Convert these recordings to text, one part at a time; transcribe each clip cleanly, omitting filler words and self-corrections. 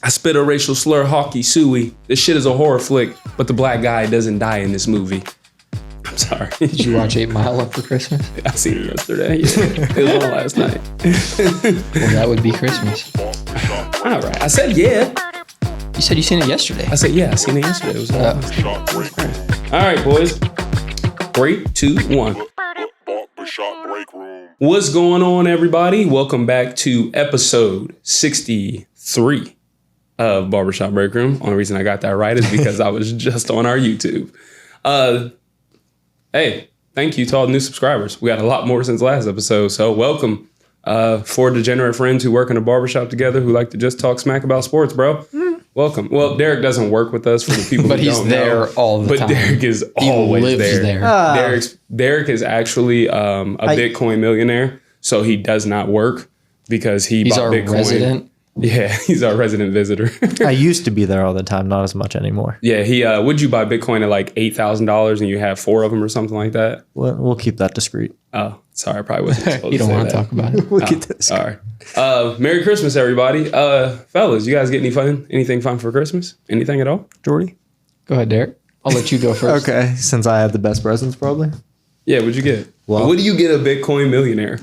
I spit a racial slur, hockey, suey. This shit is a horror flick, but the black guy doesn't die in this movie. I'm sorry. Did you watch 8 Mile up for Christmas? I seen it yesterday. Yeah. It was on last night. Well, that would be Christmas. All right. I said yeah. You said you seen it yesterday. I said yeah. I seen it yesterday. It was all right, boys. 3, 2, 1. Barbershop Breakroom. What's going on, everybody? Welcome back to episode 63 of Barbershop Breakroom. Only reason I got that right is because I was just on our YouTube. Hey, thank you to all the new subscribers. We got a lot more since last episode, so welcome. 4 degenerate friends who work in a barbershop together who like to just talk smack about sports, bro. Welcome. Well, Derrick doesn't work with us for the people But who don't know. he's there all the time. But Derrick is He always lives there. Derrick is actually a Bitcoin millionaire, so he does not work because he's bought our Bitcoin. resident. Yeah, he's our resident visitor. I used to be there all the time, not as much anymore. Yeah, he would you buy Bitcoin at like $8,000 and you have 4 of them or something like that? We'll keep that discreet. Oh, sorry, I probably wasn't supposed You to don't say want that. to talk about it. We'll keep that discreet. Sorry. Merry Christmas, everybody. Fellas, you guys get anything fun for Christmas? Anything at all? Jordy? Go ahead, Derrick. I'll let you go first. Okay, since I have the best presents probably. Yeah, what'd you get? Well- What do you get a Bitcoin millionaire?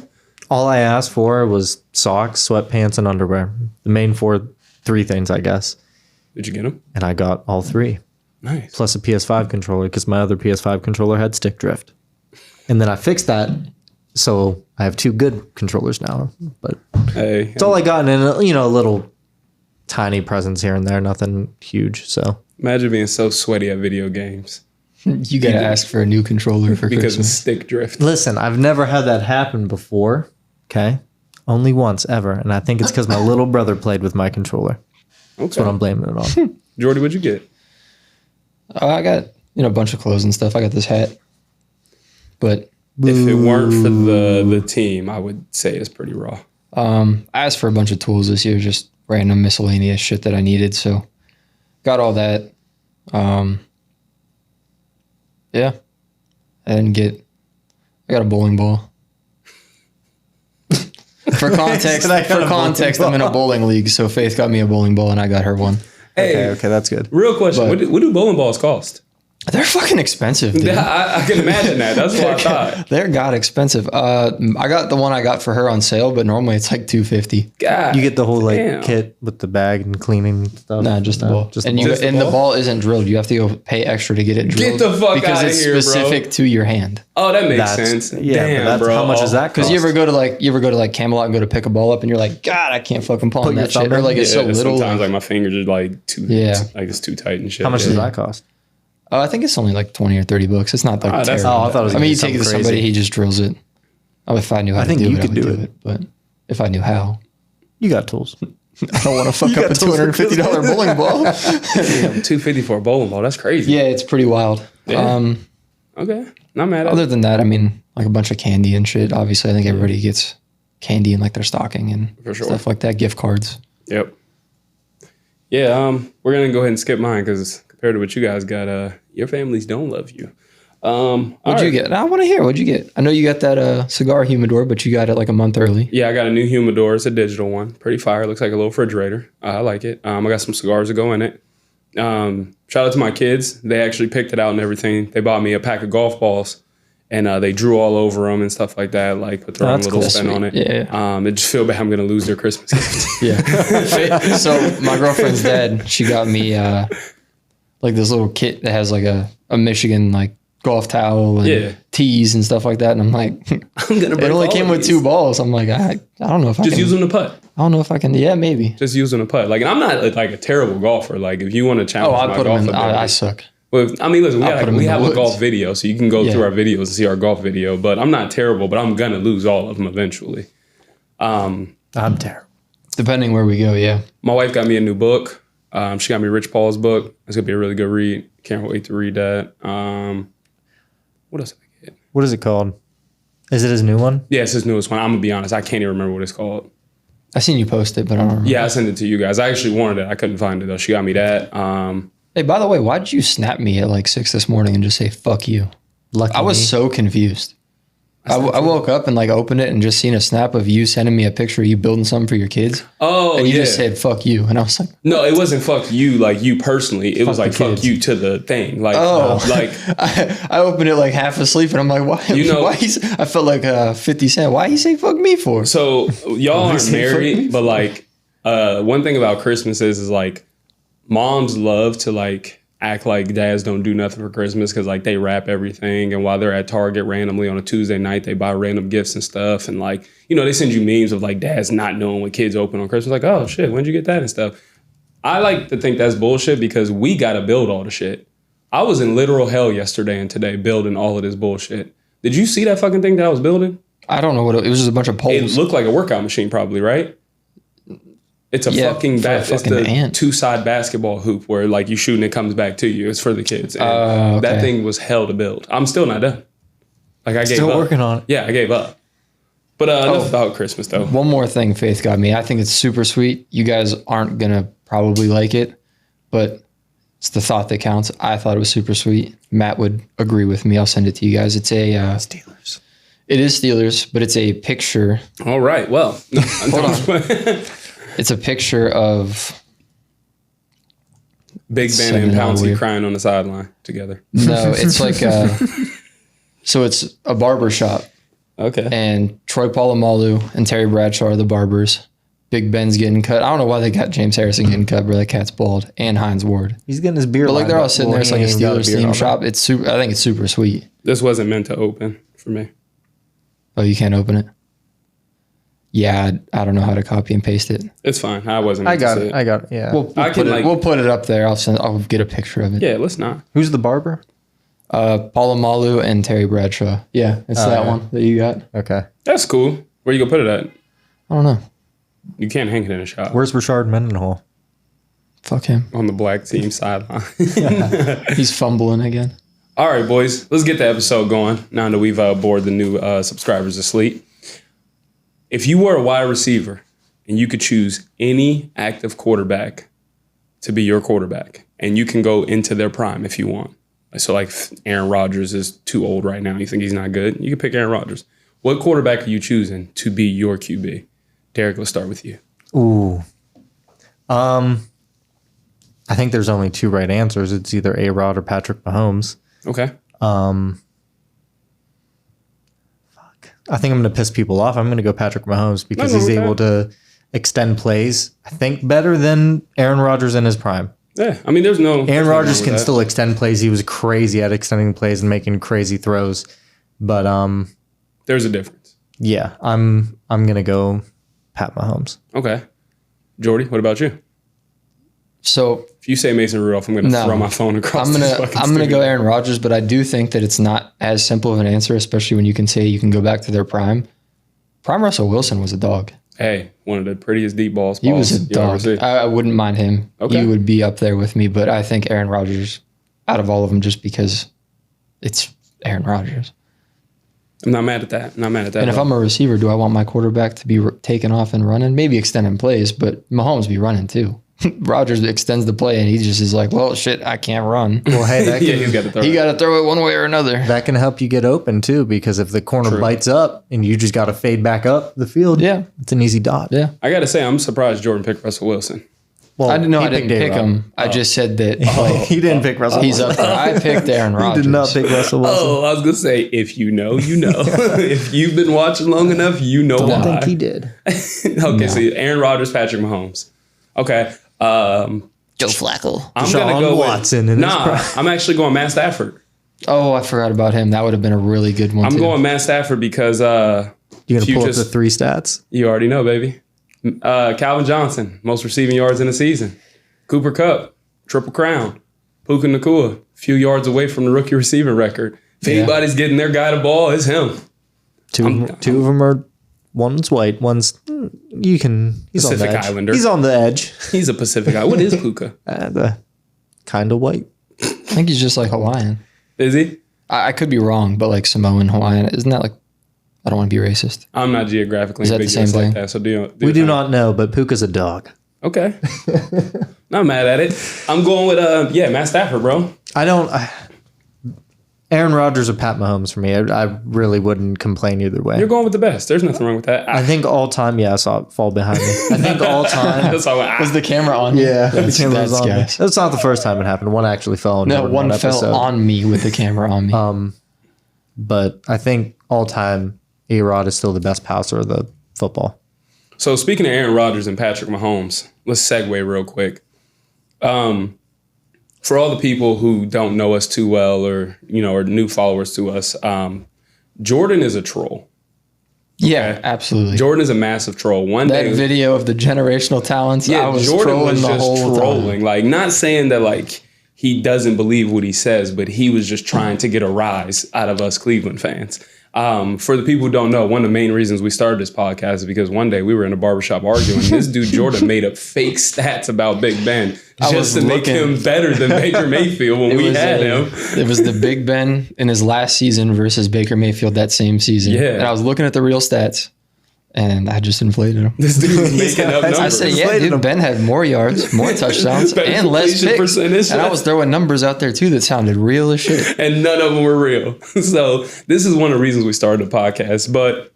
All I asked for was socks, sweatpants, and underwear. The main 3 things, I guess. Did you get them? And I got all 3. Nice. Plus a PS5 controller because my other PS5 controller had stick drift. And then I fixed that, so I have 2 good controllers now. But Hey, it's all I got, and little tiny presents here and there, nothing huge. So imagine being so sweaty at video games You got to ask for a new controller for because of Christmas. stick drift. listen, I've never had that happen before. Okay, only once ever, and I think it's because my little brother played with my controller. That's what I'm blaming it on. Jordy, what'd you get? I got a bunch of clothes and stuff. I got this hat. But If it weren't for the team, I would say it's pretty raw. I asked for a bunch of tools this year, just random miscellaneous shit that I needed. So got all that. Yeah. I got a bowling ball. For context, I'm in a bowling league, so Faith got me a bowling ball and I got her one. Hey, Okay, that's good. real question. What do bowling balls cost? They're fucking expensive, dude. I can imagine that. That's what I thought. They're god expensive. I got the one I got for her on sale, but normally it's like $250. God, You get the whole damn. kit with the bag and cleaning stuff. Nah, just the ball. Just And the ball. the ball isn't drilled. You have to go pay extra to get it drilled. Get the fuck because outta it's here, bro. specific to your hand. Oh, that makes That's- sense. yeah, Damn, but that's, bro. how much is that cost? Because you ever go to like Camelot and go to pick a ball up and you're like, God, I can't fucking palm Put your that shit. thumb Or in? like it's so little. Sometimes like my fingers are like too, it's too tight and shit. How much does that cost? I think it's only like 20 or 30 bucks. It's not like that's- terrible. I thought it was I mean, you gonna take be it to something somebody, crazy. he just drills it. Oh, if I knew how I think to do you it, could I would do do it. it. But if I knew how, You got tools. I don't want to fuck You up a got tools for $250 bowling ball. Damn, $250 for a bowling ball. That's crazy. Yeah, it's pretty wild. Yeah. Okay, not mad at Other it. than that, I mean, like a bunch of candy and shit. Obviously, I think everybody gets candy in like their stocking and For sure. stuff like that. Gift cards. Yep. Yeah. We're gonna go ahead and skip mine because compared to what you guys got, your families don't love you. What'd you get? I want to hear. What'd you get? I know you got that cigar humidor, but you got it like a month early. Yeah, I got a new humidor. It's a digital one. Pretty fire. Looks like a little refrigerator. I like it. I got some cigars to go in it. Shout out to my kids. They actually picked it out and everything. They bought me a pack of golf balls and they drew all over them and stuff like that. Like put their own That's little cool. spin on it. Yeah. I just feel bad I'm going to lose their Christmas gift. Yeah. So my girlfriend's dad, she got me like this little kit that has like a Michigan like golf towel and tees and stuff like that. And I'm like, I'm going to break it only all came of with these. 2 balls. I'm like, I don't know if I Just can. use them to putt. I don't know if I can. Yeah, maybe. Just use them to putt. Like, and I'm not like a terrible golfer. Like, if you want to challenge Oh, my I put them golf in. ability. I suck. Well, I mean, listen, I'll put 'em we in the have a woods. golf video, so you can go through Yeah. our videos and see our golf video. But I'm not terrible, but I'm gonna lose all of them eventually. I'm terrible. Depending where we go, yeah. My wife got me a new book. She got me Rich Paul's book. It's gonna be a really good read. Can't wait to read that. What else did I get? What is it called? Is it his new one? Yeah, it's his newest one. I'm gonna be honest, I can't even remember what it's called. I seen you post it, but I don't remember. Yeah, I sent it to you guys. I actually wanted it. I couldn't find it though. She got me that. Hey, by the way, why did you snap me at like 6 this morning and just say, fuck you? Lucky I was me. so confused. I woke up and like opened it and just seen a snap of you sending me a picture of you building something for your kids. Oh, and you just said "fuck you," and I was like, "No, it wasn't fuck you, like you personally. It was like fuck you to the thing." Like, I opened it like half asleep, and I'm like, "Why? I felt like 50 Cent. Why you say fuck me for?" So y'all aren't married, but like, one thing about Christmas is like, moms love to like act like dads don't do nothing for Christmas because like they wrap everything, and while they're at Target randomly on a Tuesday night, they buy random gifts and stuff, and like, you know, they send you memes of like dads not knowing what kids open on Christmas, like, oh shit, when'd you get that and stuff. I like to think that's bullshit because we gotta build all the shit. I was in literal hell yesterday and today building all of this bullshit. Did you see that fucking thing that I was building? I don't know what it was. Just a bunch of poles. It looked like a workout machine, probably, right? It's a fucking it's the ant. 2-side basketball hoop where like you shoot and it comes back to you. It's for the kids. And that thing was hell to build. I'm still not done. Like I gave up. Still working on it. Yeah, I gave up. But enough about Christmas though. One more thing Faith got me. I think it's super sweet. You guys aren't gonna probably like it, but it's the thought that counts. I thought it was super sweet. Matt would agree with me. I'll send it to you guys. It's a Steelers. It is Steelers, but it's a picture. All right. Well, hold on. It's a picture of Big Ben and Pouncey crying on the sideline together. No, it's like so it's a barbershop. Okay. And Troy Polamalu and Terry Bradshaw are the barbers. Big Ben's getting cut. I don't know why they got James Harrison getting cut, bro. That cat's bald. And Hines Ward. He's getting his beard. But like they're all sitting there. It's like a Steelers theme shop. It's super. I think it's super sweet. This wasn't meant to open for me. Oh, you can't open it? Yeah, I don't know how to copy and paste it. It's fine. I wasn't. I got it. Yeah. We'll put it up there. I'll get a picture of it. Yeah, let's not. Who's the barber? Polamalu and Terry Bradshaw. Yeah, it's that one that you got. Okay. That's cool. Where you gonna put it at? I don't know. You can't hang it in a shop. Where's Rashard Mendenhall? Fuck him. On the black team sideline. He's fumbling again. All right, boys. Let's get the episode going now that we've bored the new subscribers to sleep. If you were a wide receiver and you could choose any active quarterback to be your quarterback, and you can go into their prime if you want. So like Aaron Rodgers is too old right now. You think he's not good? You can pick Aaron Rodgers. What quarterback are you choosing to be your QB? Derrick, let's start with you. Ooh. I think there's only two right answers. It's either A-Rod or Patrick Mahomes. Okay. I think I'm going to piss people off. I'm going to go Patrick Mahomes because he's able to extend plays, I think, better than Aaron Rodgers in his prime. Yeah, I mean, Aaron Rodgers can still extend plays. He was crazy at extending plays and making crazy throws. But there's a difference. Yeah, I'm going to go Pat Mahomes. Okay. Jordy, what about you? So if you say Mason Rudolph, I'm going to throw my phone across. I'm going to go Aaron Rodgers, but I do think that it's not as simple of an answer, especially when you can say you can go back to their prime. Prime Russell Wilson was a dog. Hey, one of the prettiest deep balls. He was a dog. I wouldn't mind him. Okay. He would be up there with me, but I think Aaron Rodgers out of all of them just because it's Aaron Rodgers. I'm not mad at that. And if I'm a receiver, do I want my quarterback to be taking off and running? Maybe extending plays, but Mahomes be running too. Rodgers extends the play and he just is like, well, shit, I can't run. Well, hey, he's got to throw it. He got to throw it one way or another. That can help you get open too, because if the corner bites up and you just got to fade back up the field, it's an easy dot. Yeah. I got to say, I'm surprised Jordan picked Russell Wilson. Well, I didn't pick him. I just said that he didn't pick Russell Wilson. He's up there. I picked Aaron Rodgers. He did not pick Russell Wilson. Oh, I was going to say, if you know, you know. If you've been watching long enough, you know why. I think he did. Okay, so Aaron Rodgers, Patrick Mahomes. Okay. Joe Flacco. I'm going to go Watson. I'm actually going Matt Stafford. Oh, I forgot about him. That would have been a really good one, I'm going Matt Stafford because... you going to pull up the three stats? You already know, baby. Calvin Johnson, most receiving yards in a season. Cooper Kupp, Triple Crown. Puka Nacua, few yards away from the rookie receiving record. If anybody's getting their guy the ball, it's him. Two of them are... One's white, one's he's Pacific on the edge. Islander. He's on the edge. He's a Pacific Islander. What is Puka? Kind of white. I think he's just like Hawaiian. Is he? I could be wrong, but like Samoan, Hawaiian, isn't that like? I don't want to be racist. I'm not geographically ambiguous like that. So we do not know, but Puka's a dog. Okay, not mad at it. I'm going with Matt Stafford, bro. Aaron Rodgers or Pat Mahomes for me. I really wouldn't complain either way. You're going with the best. There's nothing wrong with that. I think all time, I saw it fall behind me. I think all time. Was the camera on? Yeah, the camera was that's on me. gas. That's not the first time it happened. One actually fell on No, one fell episode. on me with the camera on me. But I think all time, A-Rod is still the best passer of the football. So speaking of Aaron Rodgers and Patrick Mahomes, let's segue real quick. For all the people who don't know us too well or, are new followers to us, Jordan is a troll. Yeah, absolutely. Jordan is a massive troll. That video of the generational talents, I was Jordan was trolling the just whole trolling. time. Like, not saying that, like, he doesn't believe what he says, but he was just trying to get a rise out of us Cleveland fans. For the people who don't know, one of the main reasons we started this podcast is because one day we were in a barbershop arguing. This dude Jordan made up fake stats about Big Ben just to make him better than Baker Mayfield when we had him. It was the Big Ben in his last season versus Baker Mayfield that same season. Yeah. And I was looking at the real stats, and I just inflated them. This dude was making up numbers. I said, yeah, dude, Ben had more yards, more touchdowns, and less picks. And I was throwing numbers out there, too, that sounded real as shit. And none of them were real. So this is one of the reasons we started the podcast. But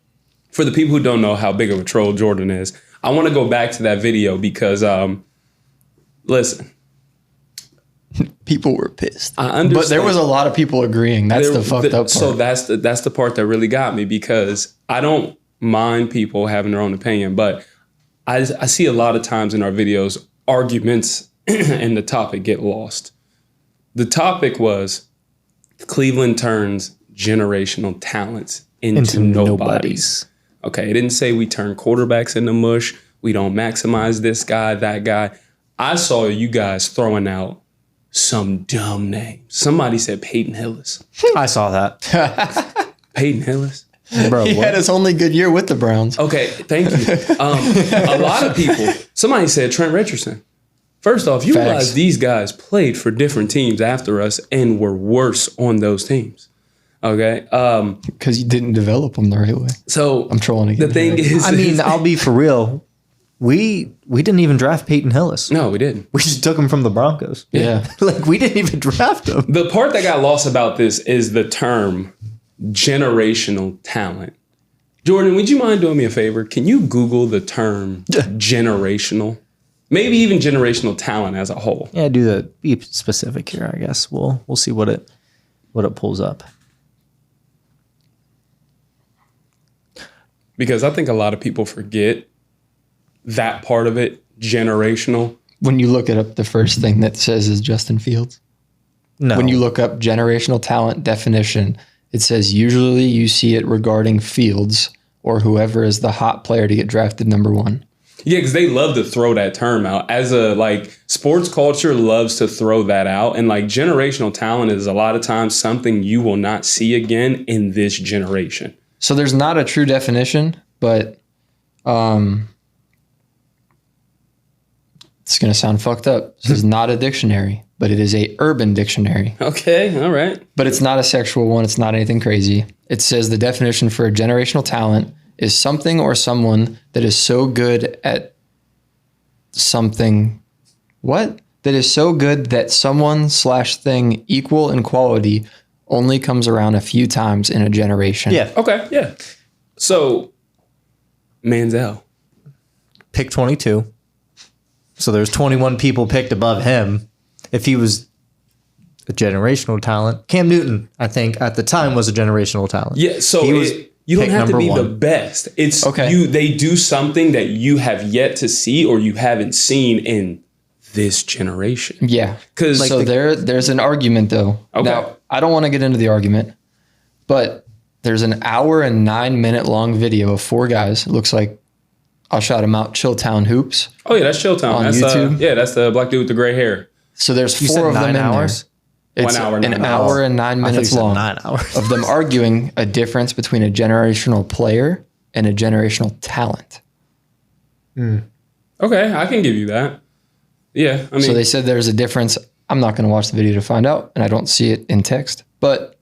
for the people who don't know how big of a troll Jordan is, I want to go back to that video because, listen. People were pissed. I understand. But there was a lot of people agreeing. That's the fucked up part. So that's the part that really got me, because I don't mind people having their own opinion, but I see a lot of times in our videos arguments and the topic get lost. The topic was Cleveland turns generational talents into nobodies. Okay, it didn't say we turn quarterbacks into mush. We don't maximize this guy, that guy. I saw you guys throwing out some dumb names. Somebody said Peyton Hillis. I saw that. Peyton Hillis? Bro, he had his only good year with the Browns. Okay, thank you. A lot of people, somebody said Trent Richardson. First off, you realize these guys played for different teams after us and were worse on those teams. Okay? Because you didn't develop them the right way. So I'm trolling again. The thing is... I mean, I'll be for real. We didn't even draft Peyton Hillis. No, we didn't. We just took him from the Broncos. Yeah. Like, we didn't even draft him. The part that got lost about this is the term generational talent. Jordan, would you mind doing me a favor? Can you Google the term generational? Maybe even generational talent as a whole. Yeah, be specific here, I guess. We'll see what it pulls up. Because I think a lot of people forget that part of it, generational. When you look it up, the first thing that says is Justin Fields. No. When you look up generational talent definition, it says usually you see it regarding Fields or whoever is the hot player to get drafted number one. Yeah, because they love to throw that term out. As sports culture loves to throw that out. And generational talent is a lot of times something you will not see again in this generation. So there's not a true definition, but it's going to sound fucked up. This is not a dictionary, but it is a urban dictionary. Okay, all right. But it's not a sexual one. It's not anything crazy. It says the definition for a generational talent is something or someone that is so good at something. What? That is so good that someone/thing equal in quality only comes around a few times in a generation. Yeah. Okay, yeah. So, Manziel. Pick 22. So there's 21 people picked above him. If he was a generational talent, Cam Newton, I think, at the time was a generational talent. Yeah, so you don't have to be the best. It's okay. They do something that you have yet to see or you haven't seen in this generation. Yeah. So there's an argument though. Okay. Now, I don't want to get into the argument, but there's an 1 hour and 9 minute long video of 4 guys. It looks like I'll shout them out. Chilltown Hoops. Oh yeah, that's Chilltown. On that's YouTube. That's the black dude with the gray hair. So there's 4 of them in hours. It's 1 hour, an hour and 9 minutes long 9 hours. of them arguing a difference between a generational player and a generational talent. Okay, I can give you that. Yeah, I mean. So they said there's a difference. I'm not going to watch the video to find out, and I don't see it in text, but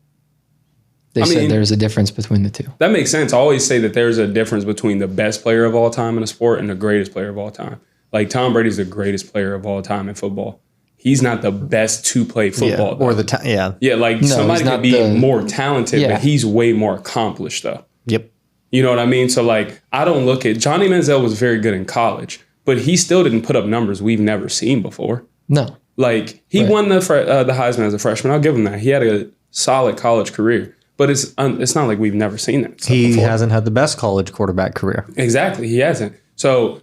they said there's a difference between the two. That makes sense. I always say that there's a difference between the best player of all time in a sport and the greatest player of all time. Like Tom Brady's the greatest player of all time in football. he's not the best to play football. Or though. yeah. Like No, somebody he's could not be more talented, but he's way more accomplished though. Yep. You know what I mean? So like, I don't look at Johnny Manziel was very good in college, but he still didn't put up numbers we've never seen before. No. Like he won the Heisman as a freshman. I'll give him that. He had a solid college career. But it's not like we've never seen that stuff He before. hasn't had the best college quarterback career. Exactly, he hasn't. So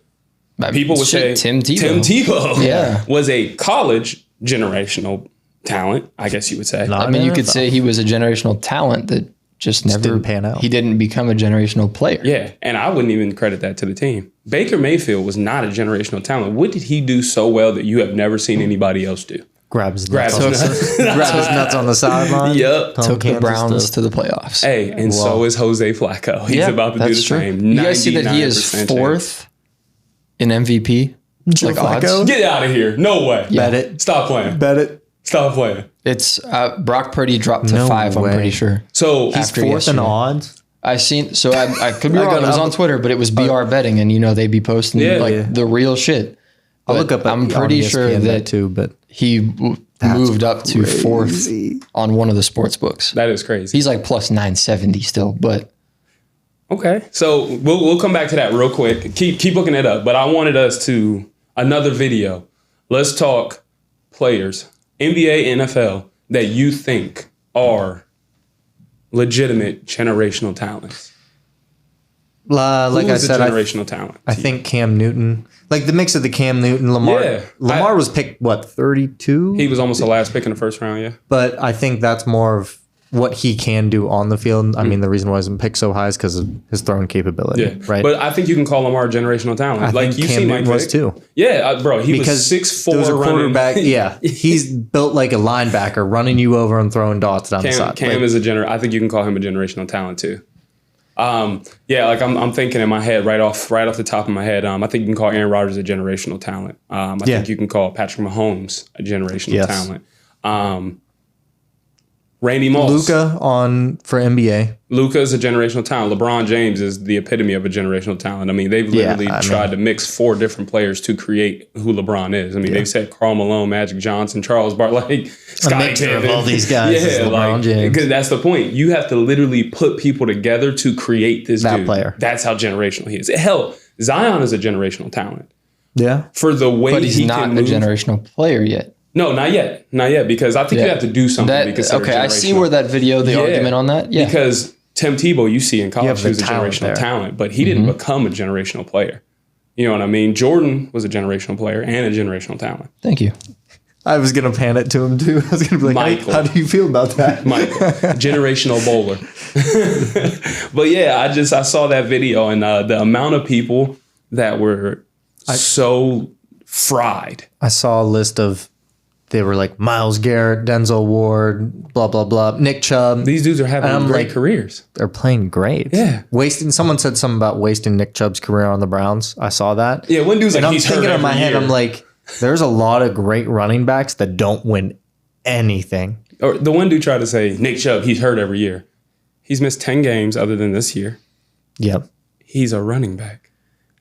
people would say Tim Tebow was a college generational talent, I guess you would say. I mean, you could say he was a generational talent that just never didn't pan out. He didn't become a generational player. Yeah, and I wouldn't even credit that to the team. Baker Mayfield was not a generational talent. What did he do so well that you have never seen anybody else do? Grabs Grabs his nuts on the sideline. Yep. Took the Browns to the playoffs. Hey, and so is Jose Flacco. He's about to do the same. You guys see that he is 4th in MVP? Joe Flacco? Get out of here. No way. Bet it. Stop playing. Bet it. Stop playing. It's Brock Purdy dropped to 5, I'm pretty sure. So He's After 4th in yesterday. odds. I seen, so I could be wrong. It was on Twitter, but it was BR betting, and they'd be posting the real shit. I'll look up. I'm pretty sure that too, but he moved up to 4th on one of the sports books. that is crazy. He's like plus 970 still, but Okay, so we'll come back to that real quick. Keep looking it up, but I wanted us to another video. Let's talk players, NBA, NFL, that you think are legitimate generational talents. like I Who's a said, generational talent. I think Cam Newton, like the mix of the Cam Newton, Lamar. Yeah. Lamar was picked 32, He was almost the last pick in the first round. Yeah, but I think that's more of what he can do on the field. I mean, the reason why he wasn't picked so high is because of his throwing capability. yeah, right. But I think you can call Lamar a generational talent. I like think you Cam seen Newton Mike was Vick. too. Yeah, bro, he Because was 6'4", there was a running. quarterback. Yeah, he's built like a linebacker, running you over and throwing dots down the side. Cam is I think you can call him a generational talent too. Like I'm thinking in my head right off the top of my head. I think you can call Aaron Rodgers a generational talent. I think you can call Patrick Mahomes a generational talent. Randy Moss, Luka for NBA. Luka is a generational talent. LeBron James is the epitome of a generational talent. I mean, they've literally tried to mix 4 different players to create who LeBron is. I mean, they've said Karl Malone, Magic Johnson, Charles Barkley, Scottie mixture of Pippen. all these guys is LeBron James. Because that's the point. You have to literally put people together to create this dude. player. That's how generational he is. Hell, Zion is a generational talent. Yeah, For the way but he's he not can a move. generational player yet. No, not yet. Not yet, because I think you have to do something to be considered I see generational. where that video, the argument on that. Yeah. Because Tim Tebow, you see in college, have he the was a talent generational there. talent, but he didn't become a generational player. You know what I mean? Jordan was a generational player and a generational talent. Thank you. I was gonna pan it to him too. I was gonna be like, Michael. how do you feel about that? Michael, generational bowler. But yeah, I saw that video and the amount of people that were so fried. I saw a list of, they were like Myles Garrett, Denzel Ward, blah blah blah, Nick Chubb. These dudes are having great like, careers. They're playing great. Yeah. Someone said something about wasting Nick Chubb's career on the Browns. I saw that. Yeah, one dude's And like, I'm he's thinking hurt in my every head, year. I'm like, there's a lot of great running backs that don't win anything. Or the one dude tried to say, Nick Chubb, he's hurt every year. He's missed 10 games other than this year. Yep. He's a running back.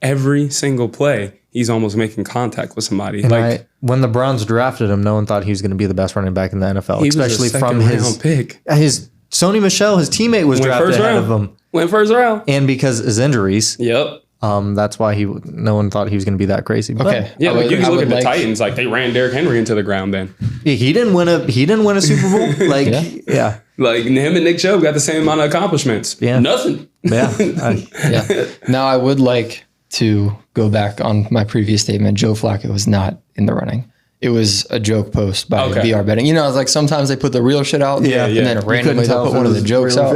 Every single play, he's almost making contact with somebody. And when the Browns drafted him, no one thought he was going to be the best running back in the NFL, he especially was a from second-round pick. his Sony Michel, his teammate, was Went drafted first ahead round. of him, Went first round. and because of his injuries, Yep. that's why no one thought he was going to be that crazy. But Okay. Yeah, I you can would look at the like- Titans. Like they ran Derrick Henry into the ground. Then he didn't win a Super Bowl. Like yeah. like him and Nick Chubb got the same amount of accomplishments. Yeah. Nothing. Yeah. Now I would like to go back on my previous statement. Joe Flacco was not in the running. It was a joke post by BR Betting. You know, it's like sometimes they put the real shit out, Yeah, and yeah. then You randomly they'll put one of the jokes out.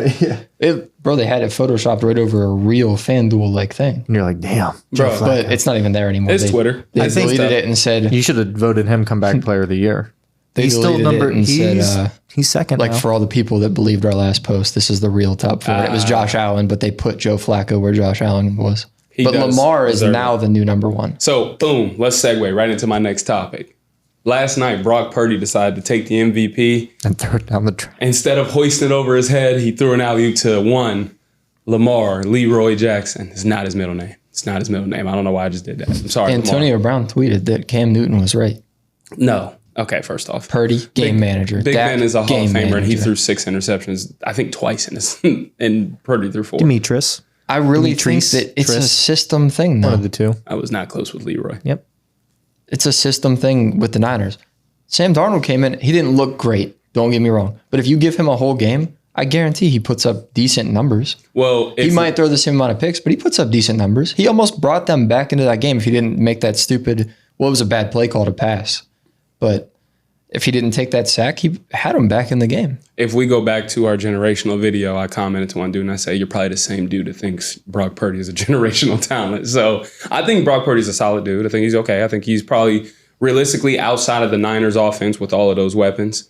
Bro, they had it photoshopped right over a real FanDuel like thing. And you're like, damn, Bro, But it's not even there anymore. It's Twitter. They I think deleted so. it and said you should have voted him comeback player of the year. they He's still deleted number. it and said He's second. like now. for all the people that believed our last post, this is the real top 4. It was Josh Allen, but they put Joe Flacco where Josh Allen was. But does Lamar is deserve now the new number 1. So boom, let's segue right into my next topic. Last night, Brock Purdy decided to take the MVP. and throw it down the track. Instead of hoisting it over his head, he threw an alley-oop to Lamar Leroy Jackson. It's not his middle name. It's not his middle name. I don't know why I just did that. I'm sorry, Antonio Brown tweeted that Cam Newton was right. Lamar. No. Okay, first off, Purdy, game manager. Big Dak, Ben is a Hall of game Famer, and he manager. threw 6 interceptions, I think twice in his, and Purdy threw 4. Demetrius. I really think Demetrius, that it's a Tris. system thing, though. One of the two. I was not close with Leroy. Yep. It's a system thing with the Niners. Sam Darnold came in. He didn't look great. Don't get me wrong. But if you give him a whole game, I guarantee he puts up decent numbers. Well, He might throw the same amount of picks, but he puts up decent numbers. He almost brought them back into that game if he didn't make that stupid, well, it was a bad play call to pass. But if he didn't take that sack, he had him back in the game. If we go back to our generational video, I commented to one dude and I say, you're probably the same dude that thinks Brock Purdy is a generational talent. So I think Brock Purdy's a solid dude. I think he's okay. I think he's probably realistically outside of the Niners offense with all of those weapons.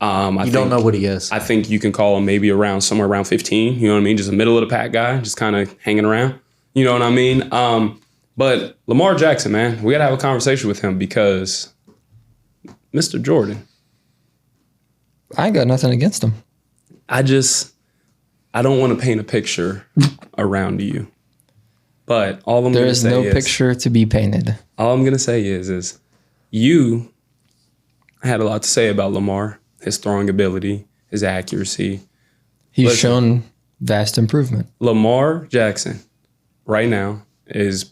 You don't know what he is. I think you can call him maybe somewhere around 15. You know what I mean? Just a middle of the pack guy, just kind of hanging around. You know what I mean? But Lamar Jackson, man, we got to have a conversation with him because Mr. Jordan. I ain't got nothing against him. I don't want to paint a picture around you. But all I'm going There to is say no is, picture to be painted. all I'm going to say is you had a lot to say about Lamar, his throwing ability, his accuracy. He's Listen. shown vast improvement. Lamar Jackson right now is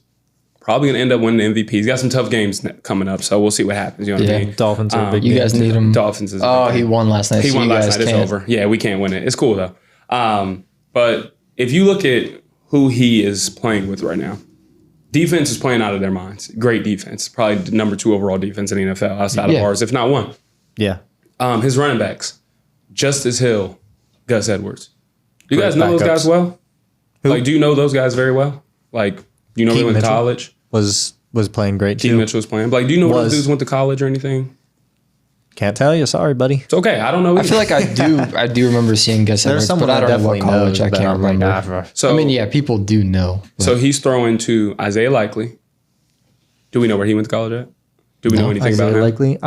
probably going to end up winning the MVP. He's got some tough games coming up, so we'll see what happens. You know what I Yeah. mean? Dolphins are a big You game. guys need him. Dolphins is a Oh, big he game. won last night. He so won you last guys night. It's can't. over. Yeah, we can't win it. It's cool though. But if you look at who he is playing with right now, defense is playing out of their minds. Great defense. Probably the number 2 overall defense in the NFL outside of Yeah. ours, if not one. Yeah. His running backs, Justice Hill, Gus Edwards. Do you Great guys know those backups. guys well? Who? Like, do you know those guys very well? Like, do you know Keaton them in Mitchell college? was playing great Keaton too. Mitchell was playing. Like, do you know Was. those dudes went to college or anything? Can't tell you. Sorry, buddy. It's okay. I don't know. I feel like I do remember seeing Gus There's Edwards, someone but I that don't know what definitely college. knows. I but can't I'm like, remember. so, I mean, yeah, people do know. but So he's throwing to Isaiah Likely. Do we know where he went to college at? Do we know anything about him? Likely.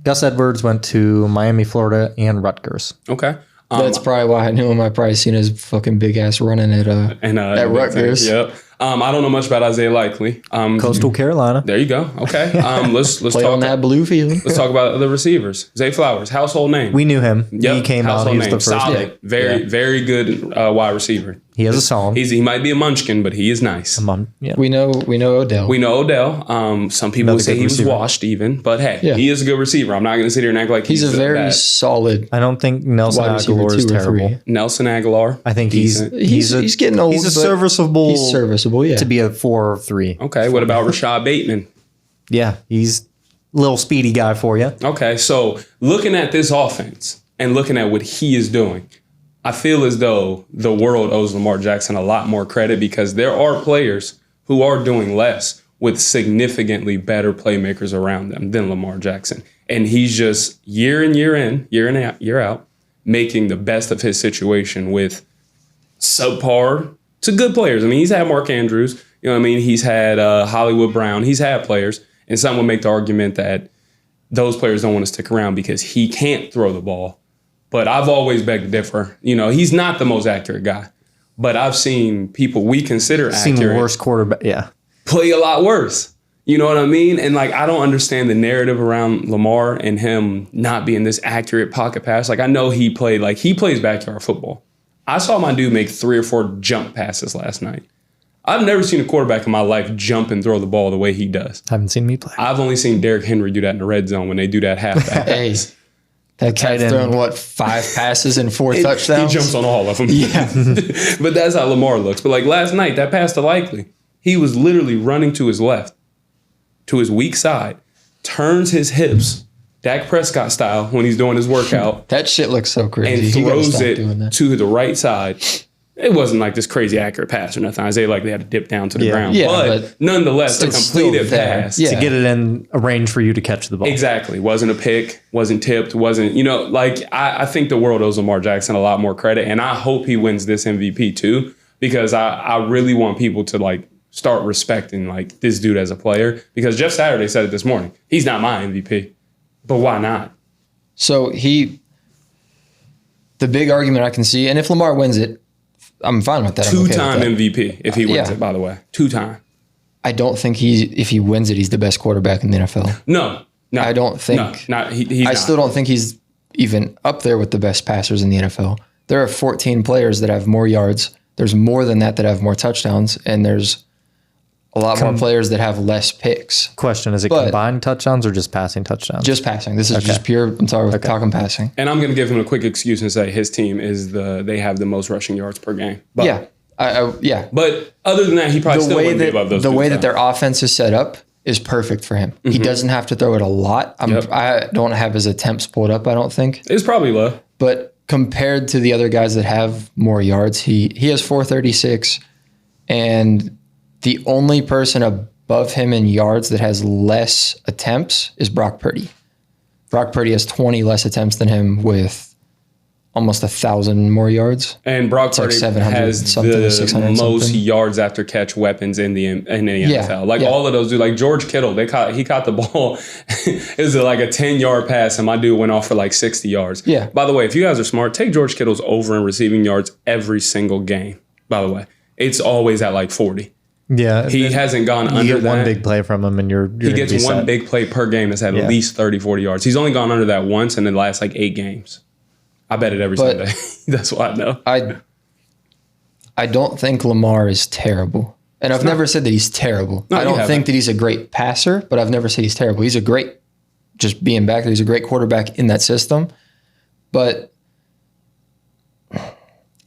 Gus Edwards went to Miami, Florida, and Rutgers. Okay. that's probably why I knew him. I probably seen his fucking big ass running at at Rutgers. Yep. I don't know much about Isaiah Likely. Coastal Carolina. There you go. Okay. Let's Play talk on that blue field. Let's talk about the receivers. Zay Flowers, household name. We knew him. Yep, He came out. household He was name. the first. Solid. pick. Very good wide receiver. He has a song. He might be a munchkin, but he is nice. Yeah. We know Odell. We know Odell. Some people Another would say good he was receiver. washed even, but hey, Yeah. he is a good receiver. I'm not going to sit here and act like He's a very bad. solid I don't think Nelson wide receiver, Aguilar is 2 or terrible. 3. Nelson Aguilar. I think Decent. He's getting old. He's a but serviceable. He's serviceable, yeah. To be a 4 or 3. Okay. What about Rashad Bateman? Yeah, he's a little speedy guy for you. Okay, so looking at this offense and looking at what he is doing, I feel as though the world owes Lamar Jackson a lot more credit because there are players who are doing less with significantly better playmakers around them than Lamar Jackson. And he's just year in, year out, making the best of his situation with subpar to good players. I mean, he's had Mark Andrews, you know what I mean? He's had Hollywood Brown. He's had players. And some would make the argument that those players don't want to stick around because he can't throw the ball. But I've always begged to differ. You know, he's not the most accurate guy. But I've seen people we consider Seen accurate worse quarterback. Yeah. play a lot worse. You know what I mean? And like, I don't understand the narrative around Lamar and him not being this accurate pocket pass. Like, I know he plays backyard football. I saw my dude make 3 or 4 jump passes last night. I've never seen a quarterback in my life jump and throw the ball the way he does. Haven't seen me play. I've only seen Derrick Henry do that in the red zone when they do that halfback. Hey, that cat's end. thrown 5 passes and 4 He touchdowns. jumps on all of them. Yeah. But that's how Lamar looks. But like last night, that pass to Likely, he was literally running to his left, to his weak side, turns his hips, Dak Prescott style, when he's doing his workout, That shit looks so and crazy. You gotta throws stop it doing that. to the right side. It wasn't like this crazy accurate pass or nothing. Isaiah Likely had to dip down to the Yeah. ground. Yeah, but but nonetheless, the it's still completed there. pass. Yeah. To get it in a range for you to catch the ball. Exactly. Wasn't a pick, wasn't tipped, wasn't, like, I think the world owes Lamar Jackson a lot more credit, and I hope he wins this MVP too, because I really want people to, like, start respecting, like, this dude as a player, because Jeff Saturday said it this morning. He's not my MVP, but why not? So the big argument I can see, and if Lamar wins it, I'm fine with that. I'm okay with Two-time that. MVP if he wins Yeah. it, by the way. 2-time. I don't think if he wins it, he's the best quarterback in the NFL. No, No, I don't think. No, he's I not. still don't think he's even up there with the best passers in the NFL. There are 14 players that have more yards. There's more than that have more touchdowns, and there's a lot more players that have less picks. Question, is it combined touchdowns or just passing touchdowns? Just passing. This is just pure, I'm talking passing. And I'm going to give him a quick excuse and say his team they have the most rushing yards per game. But, yeah. But other than that, he probably still wouldn't be above those. The way that their offense is set up is perfect for him. He doesn't have to throw it a lot. I don't have his attempts pulled up, I don't think. It's probably low. But compared to the other guys that have more yards, he has 436, and the only person above him in yards that has less attempts is Brock Purdy. Brock Purdy has 20 less attempts than him with almost 1,000 more yards. And Brock Purdy has the most yards after catch weapons in the NFL. Like all of those dudes, like George Kittle, he caught the ball. It was like a 10-yard pass, and my dude went off for like 60 yards. Yeah. By the way, if you guys are smart, take George Kittle's over in receiving yards every single game. By the way, it's always at like 40. Yeah, he hasn't gone under that. You get one big play from him, and he gets one big play per game that's at least 30, 40 yards. He's only gone under that once in the last like 8 games. I bet it every Sunday. That's what I know. I don't think Lamar is terrible. And I've never said that he's terrible. No, I don't think that he's a great passer, but I've never said he's terrible. He's a great, just being back there, he's a great quarterback in that system. But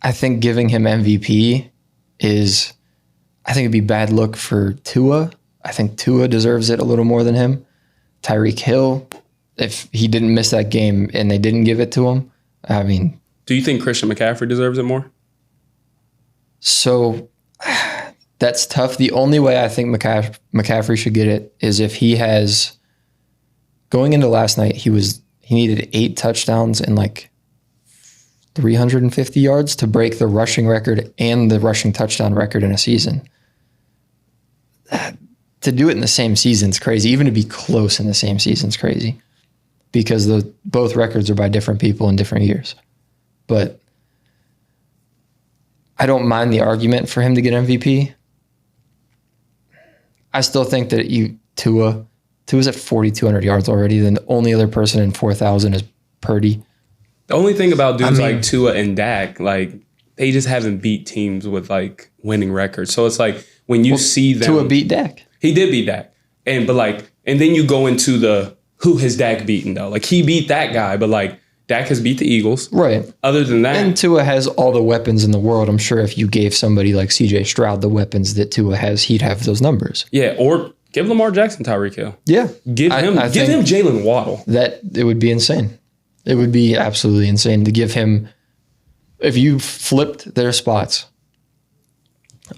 I think giving him MVP I think it'd be bad look for Tua. I think Tua deserves it a little more than him. Tyreek Hill, if he didn't miss that game and they didn't give it to him, I mean. Do you think Christian McCaffrey deserves it more? So that's tough. The only way I think McCaffrey should get it is if he has, going into last night, he needed 8 touchdowns and like 350 yards to break the rushing record and the rushing touchdown record in a season. To do it in the same season is crazy. Even to be close in the same season is crazy because both records are by different people in different years. But I don't mind the argument for him to get MVP. I still think that Tua's at 4,200 yards already. Then the only other person in 4,000 is Purdy. The only thing about dudes like Tua and Dak, like they just haven't beat teams with like winning records. So it's like when you see them, Tua beat Dak. He did beat Dak, and then you go into the who has Dak beaten though? Like he beat that guy, but like Dak has beat the Eagles, right? Other than that, and Tua has all the weapons in the world. I'm sure if you gave somebody like C.J. Stroud the weapons that Tua has, he'd have those numbers. Yeah, or give Lamar Jackson Tyreek Hill. Yeah, give him Jalen Waddle. That it would be insane. It would be absolutely insane to give him, if you flipped their spots.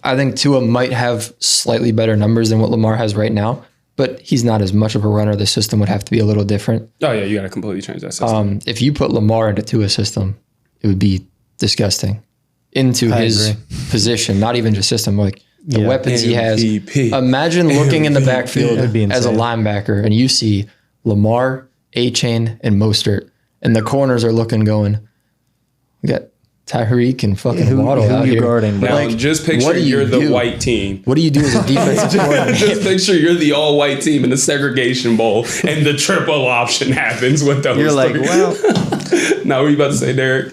I think Tua might have slightly better numbers than what Lamar has right now, but he's not as much of a runner. The system would have to be a little different. Oh, yeah, you got to completely change that system. If you put Lamar into Tua's system, it would be disgusting. Into his position, not even just system, like the weapons he has. Imagine looking in the backfield as a linebacker and you see Lamar, A-Chain, and Mostert. And the corners are looking, going, we got Tyreek and fucking Waddle out here. Guarding, now, like, just picture you're the white team. What do you do as a defensive coordinator? Just picture you're the all-white team in the segregation bowl, and the triple option happens with those. You're like, well. Now, what are you about to say, Derek?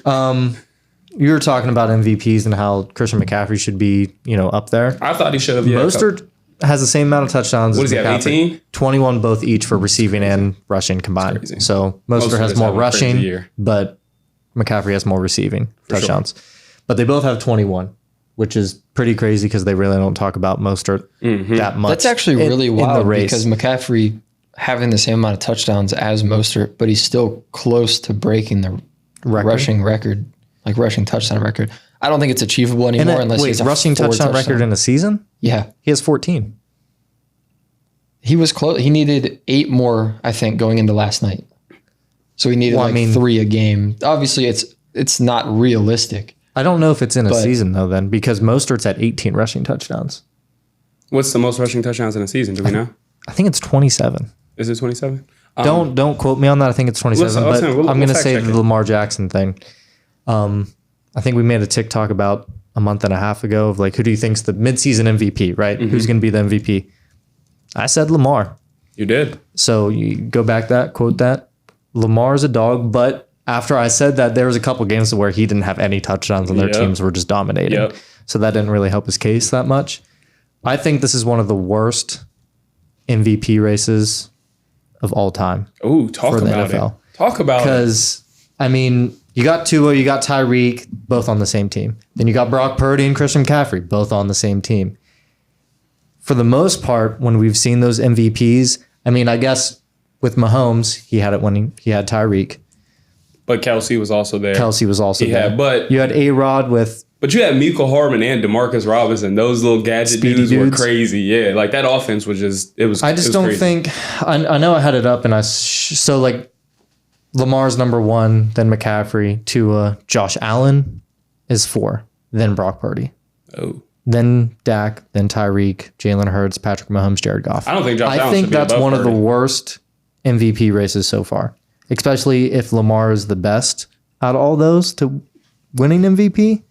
You were talking about MVPs and how Christian McCaffrey should be, up there. I thought he should have. Mostert has the same amount of touchdowns. What does he have, 18? 21 both each for receiving and rushing combined. So Mostert has more rushing, but McCaffrey has more receiving touchdowns. Sure. But they both have 21, which is pretty crazy because they really don't talk about Mostert that much. That's actually really wild because McCaffrey having the same amount of touchdowns as Mostert, but he's still close to breaking the rushing record, like rushing touchdown record. I don't think it's achievable anymore unless he's a rushing touchdown record in a season? Yeah. He has 14. He was close. He needed 8 more, I think, going into last night. So he needed 3 a game. Obviously, it's not realistic. I don't know if it's in a season, though, then, because Mostert's at 18 rushing touchdowns. What's the most rushing touchdowns in a season? Do we know? I think it's 27. Is it 27? Don't quote me on that. I think it's 27. But I'm going to say the Lamar Jackson thing. I think we made a TikTok about a month and a half ago of like, who do you think's the midseason MVP, right? Who's going to be the MVP? I said Lamar. You did. So you go back quote that. Lamar's a dog, but after I said that, there was a couple games where he didn't have any touchdowns and their teams were just dominating. Yep. So that didn't really help his case that much. I think this is one of the worst MVP races of all time. Oh, talk about it. Talk about it. Because, I mean, you got Tua, you got Tyreek, both on the same team. Then you got Brock Purdy and Christian McCaffrey, both on the same team. For the most part, when we've seen those MVPs, I mean, I guess with Mahomes, he had it when he had Tyreek. But Kelsey was also there. There. But you had A-Rod with... But you had Mecole Hardman and DeMarcus Robinson. Those little gadget dudes were crazy. Yeah, like that offense was just... I just don't think... I know I had it up and so like Lamar's number 1, then McCaffrey, Tua, Josh Allen is 4, then Brock Purdy. Oh. Then Dak, then Tyreek, Jalen Hurts, Patrick Mahomes, Jared Goff. I don't think Josh Allen I think should be that's above one Purdy. of the worst MVP races so far, especially if Lamar is the best out of all those to winning MVP.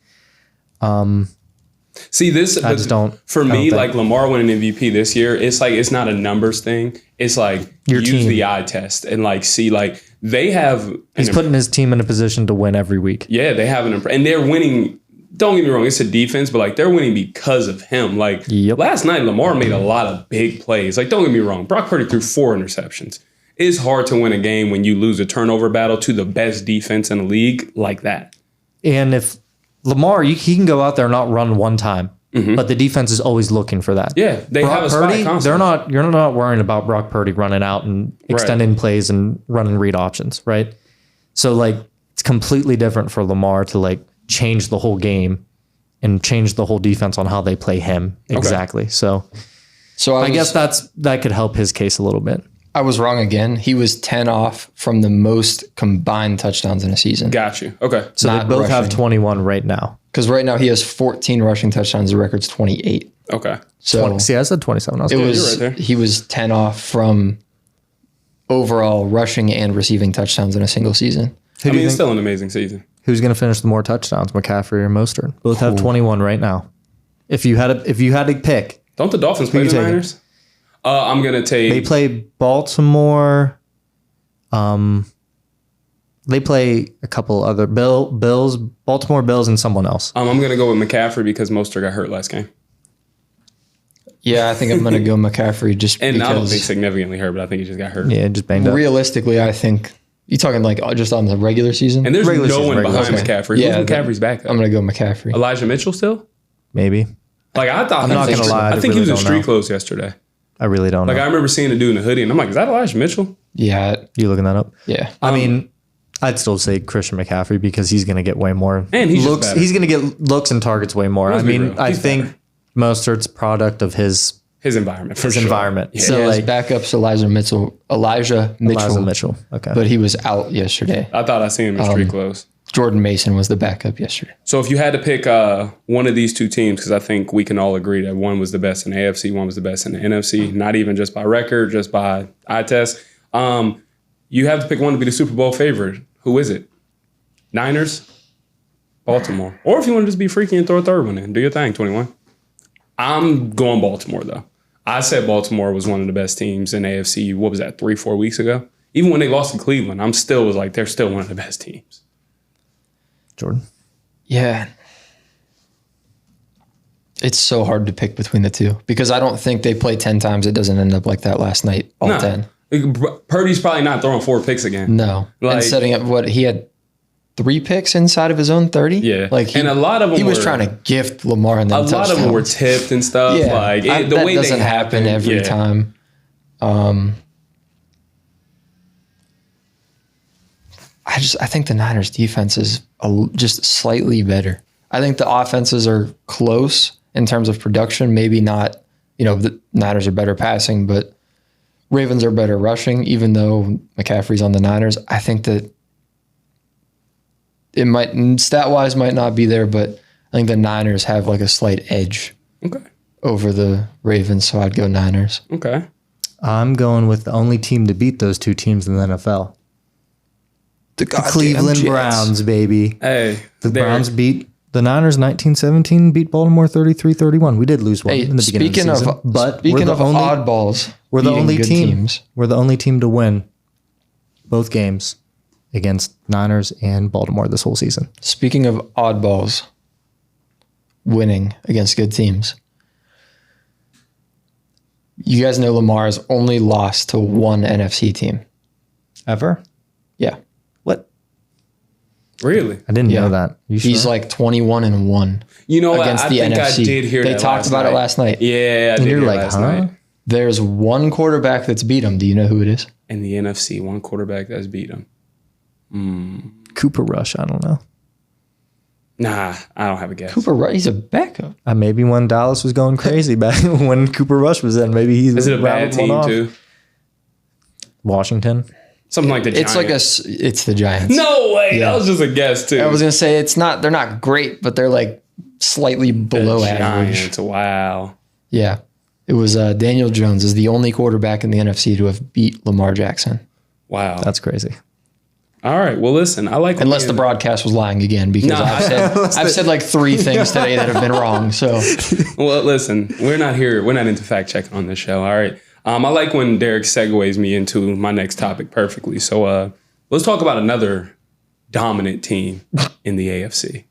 See, this I just don't. For me, like Lamar winning MVP this year, it's like it's not a numbers thing. It's like use the eye test and like see like they have. He's putting his team in a position to win every week. Yeah, they have and they're winning. Don't get me wrong, it's a defense, but like they're winning because of him. Like last night, Lamar made a lot of big plays. Like don't get me wrong, Brock Purdy threw 4 interceptions. It's hard to win a game when you lose a turnover battle to the best defense in the league like that. And if Lamar, he can go out there and not run one time, but the defense is always looking for that. Yeah, they Brock have a Purdy, spot constantly. You're not worrying about Brock Purdy running out and extending plays and running read options, right? So like it's completely different for Lamar to like change the whole game and change the whole defense on how they play him. Exactly. So I guess that could help his case a little bit. I was wrong again. He was 10 off from the most combined touchdowns in a season. Got you. Okay. So they both have 21 right now. Because right now he has 14 rushing touchdowns. The record's 28. Okay. So see, I said 27. I was right there. He was 10 off from overall rushing and receiving touchdowns in a single season. It's still an amazing season. Who's going to finish the more touchdowns, McCaffrey or Mostert? Both have 21 right now. If you had to pick, don't the Dolphins play the Niners? I'm gonna take. They play Baltimore. They play a couple other Bills, Baltimore Bills, and someone else. I'm gonna go with McCaffrey because Mostert got hurt last game. Yeah, I think I'm gonna go McCaffrey just and because. I don't think significantly hurt, but I think he just got hurt. Yeah, just banged up. Realistically, I think you talking like just on the regular season. And there's regular no season, one behind season. McCaffrey. Yeah, Who's McCaffrey's backup? I'm gonna go McCaffrey. Elijah Mitchell still? Maybe. Like I thought. I'm not gonna lie. I think he was in street clothes yesterday. I really don't know. Like I remember seeing a dude in a hoodie, and I'm like, is that Elijah Mitchell? Yeah. You looking that up? Yeah. I mean, I'd still say Christian McCaffrey because he's going to get way more. And he's looks. He's going to get looks and targets way more. Let's I mean, be real. I He's think Mostert's product of his environment. His environment. Yeah. So his like backup's Elijah Mitchell. Elijah Mitchell. Okay. But he was out yesterday. I thought I seen him in street clothes. Jordan Mason was the backup yesterday. So if you had to pick one of these two teams, because I think we can all agree that one was the best in the AFC, one was the best in the NFC, not even just by record, just by eye test. You have to pick one to be the Super Bowl favorite. Who is it? Niners? Baltimore? Or if you want to just be freaky and throw a third one in, do your thing, 21. I'm going Baltimore, though. I said Baltimore was one of the best teams in AFC, what was that, 3-4 weeks ago? Even when they lost to Cleveland, they're still one of the best teams. Jordan. Yeah. It's so hard to pick between the two because I don't think they play 10 times. It doesn't end up like that last night, all 10. Purdy's probably not throwing 4 picks again. No. And setting up he had 3 picks inside of his own 30? Yeah. And a lot of them he was trying to gift Lamar and them touchdowns. A lot of them were tipped and stuff. Yeah. The way doesn't happen every time. I think the Niners defense is just slightly better. I think the offenses are close in terms of production. Maybe not, the Niners are better passing, but Ravens are better rushing, even though McCaffrey's on the Niners. I think that it might, stat-wise, might not be there, but I think the Niners have like a slight edge over the Ravens, so I'd go Niners. Okay. I'm going with the only team to beat those two teams in the NFL. The Cleveland Browns, baby. Hey. The Browns beat The Niners 1917 beat Baltimore 33-31. We did lose one in the beginning of the season. Speaking of oddballs, we're the only team. Teams. We're the only team to win both games against Niners and Baltimore this whole season. Speaking of oddballs, winning against good teams. You guys know Lamar has only lost to one NFC team. Ever? Yeah. What? Really? I didn't know that. You sure? He's like 21-1. You know what? Against I the think NFC. I did hear they that talked about it last night. Yeah, I did you're hear like, last huh? night. There's one quarterback that's beat him. Do you know who it is? In the NFC, one quarterback that's beat him. Cooper Rush. I don't know. Nah, I don't have a guess. Cooper Rush. He's a backup. Maybe when Dallas was going crazy back when Cooper Rush was in, maybe he's. Is it a bad team too? Washington. Something like the Giants. It's the Giants. No way. Yeah. That was just a guess too. I was gonna say they're not great, but they're like slightly below average. Giants. Wow. Yeah. It was Daniel Jones is the only quarterback in the NFC to have beat Lamar Jackson. Wow. That's crazy. All right. Well, listen, I like unless the broadcast was lying again because I've said like 3 things today that have been wrong. So well, listen, we're not here. We're not into fact checking on this show. All right. I like when Derek segues me into my next topic perfectly. So let's talk about another dominant team in the AFC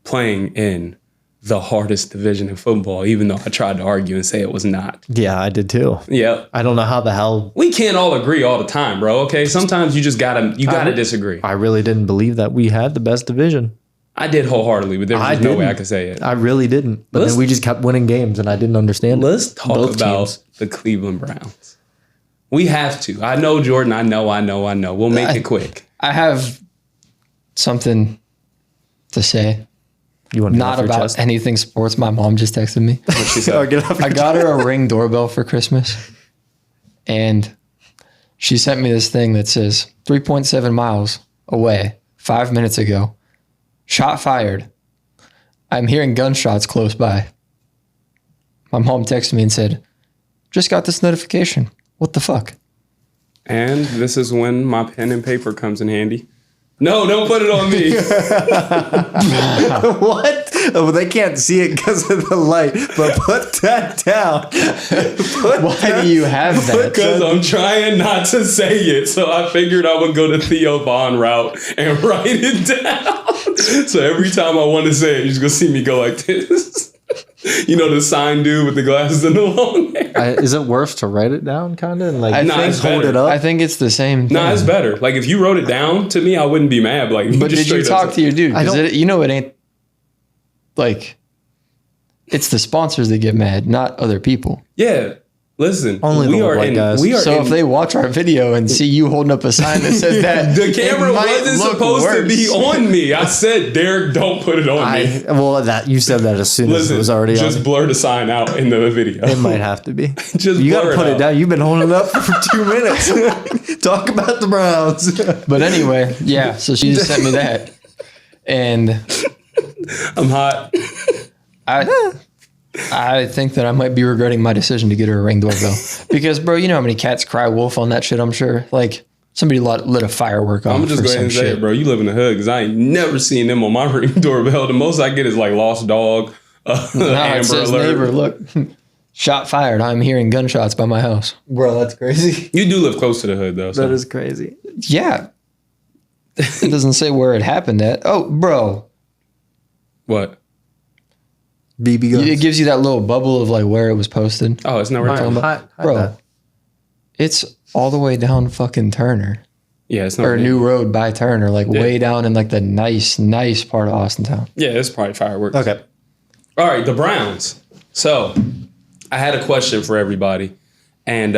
playing in the hardest division in football, even though I tried to argue and say it was not. Yeah, I did too. Yep. I don't know how the hell. We can't all agree all the time, bro. Okay. Sometimes you just gotta disagree. I really didn't believe that we had the best division. I did wholeheartedly, but there was no way I could say it. I really didn't. But then we just kept winning games and I didn't understand Let's talk about the Cleveland Browns. We have to. I know, Jordan. I know. We'll make it quick. I have something to say. You want to not about anything sports. My mom just texted me. I got her a Ring doorbell for Christmas. And she sent me this thing that says 3.7 miles away 5 minutes ago. Shot fired. I'm hearing gunshots close by. My mom texted me and said, just got this notification. What the fuck? And this is when my pen and paper comes in handy. No, don't put it on me. What? Oh, they can't see it because of the light, but put that down. Why do you have that? Because I'm trying not to say it. So I figured I would go the Theo Vaughn route and write it down. So every time I want to say it, you're just going to see me go like this. You know the sign dude with the glasses and the long hair? Is it worse to write it down kind of? Like, hold it up? I think it's the same thing. Nah, it's better. Like, if you wrote it down to me, I wouldn't be mad. Like, but did you talk to your dude? Because it ain't, like, it's the sponsors that get mad, not other people. Yeah. Listen, only we are white guys. If they watch our video and see you holding up a sign that says that, the camera wasn't supposed to be on me. I said, Derek, don't put it on me. Well, that you said that as soon as it was already on. Just blur the sign out in the video. It might have to be. You got to put it down. You've been holding it up for 2 minutes. Talk about the Browns. But anyway, yeah. So she just sent me that, and I'm hot. I think that I might be regretting my decision to get her a Ring doorbell because, bro, you know how many cats cry wolf on that shit. I'm sure, like somebody lit a firework off. I'm just going to say it, bro. You live in the hood because I ain't never seen them on my Ring doorbell. The most I get is like lost dog, it says alert. Neighbor, look, shot fired. I'm hearing gunshots by my house. Bro, that's crazy. You do live close to the hood though. So. That is crazy. Yeah. It doesn't say where it happened at. Oh, bro. What? BB guns. It gives you that little bubble of like where it was posted. Oh, it's not right. Bro, it's all the way down fucking Turner. Yeah, it's not. Or New Road by Turner, like way down in like the nice part of Austintown. Yeah, it's probably fireworks. Okay. All right, the Browns. So I had a question for everybody, and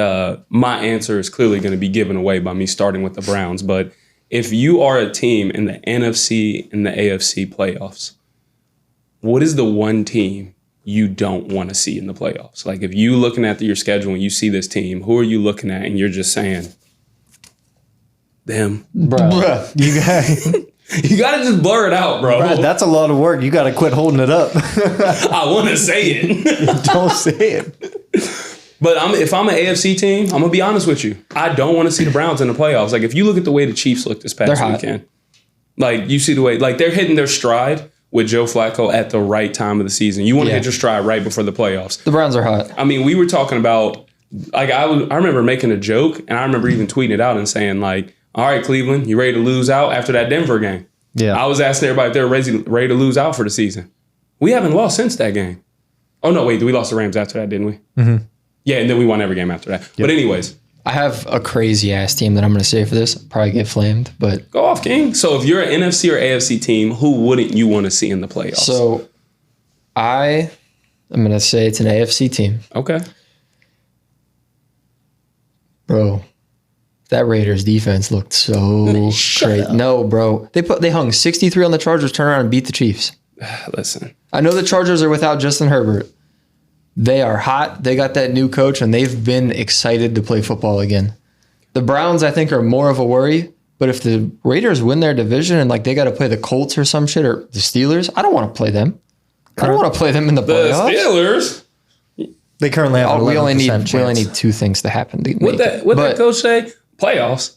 my answer is clearly going to be given away by me starting with the Browns. But if you are a team in the NFC and the AFC playoffs, what is the one team you don't want to see in the playoffs? Like if you looking at your schedule and you see this team, who are you looking at and you're just saying, them? Bruh. You got to just blur it out, bro. Brad, that's a lot of work. You got to quit holding it up. I want to say it. Don't say it. But if I'm an AFC team, I'm going to be honest with you. I don't want to see the Browns in the playoffs. Like if you look at the way the Chiefs looked this past weekend, like you see the way, like they're hitting their stride with Joe Flacco at the right time of the season. You want to hit your stride right before the playoffs. The Browns are hot. I mean, we were talking about, like, I remember making a joke, and I remember even tweeting it out and saying, like, all right, Cleveland, you ready to lose out after that Denver game? Yeah. I was asking everybody if they're ready to lose out for the season. We haven't lost since that game. Oh, no, wait, we lost the Rams after that, didn't we? Mm-hmm. Yeah, and then we won every game after that. Yep. But anyways. I have a crazy-ass team that I'm going to say for this. Probably get flamed, but... Go off, King. So if you're an NFC or AFC team, who wouldn't you want to see in the playoffs? So I'm going to say it's an AFC team. Okay. Bro, that Raiders defense looked so great. No, bro. They hung 63 on the Chargers, turned around and beat the Chiefs. Listen. I know the Chargers are without Justin Herbert. They are hot. They got that new coach, and they've been excited to play football again. The Browns, I think, are more of a worry. But if the Raiders win their division and like they got to play the Colts or some shit or the Steelers, I don't want to play them. I don't want to play them in the playoffs. The Steelers. They currently have 11% we only chance. need two things to happen. What that coach say? Playoffs.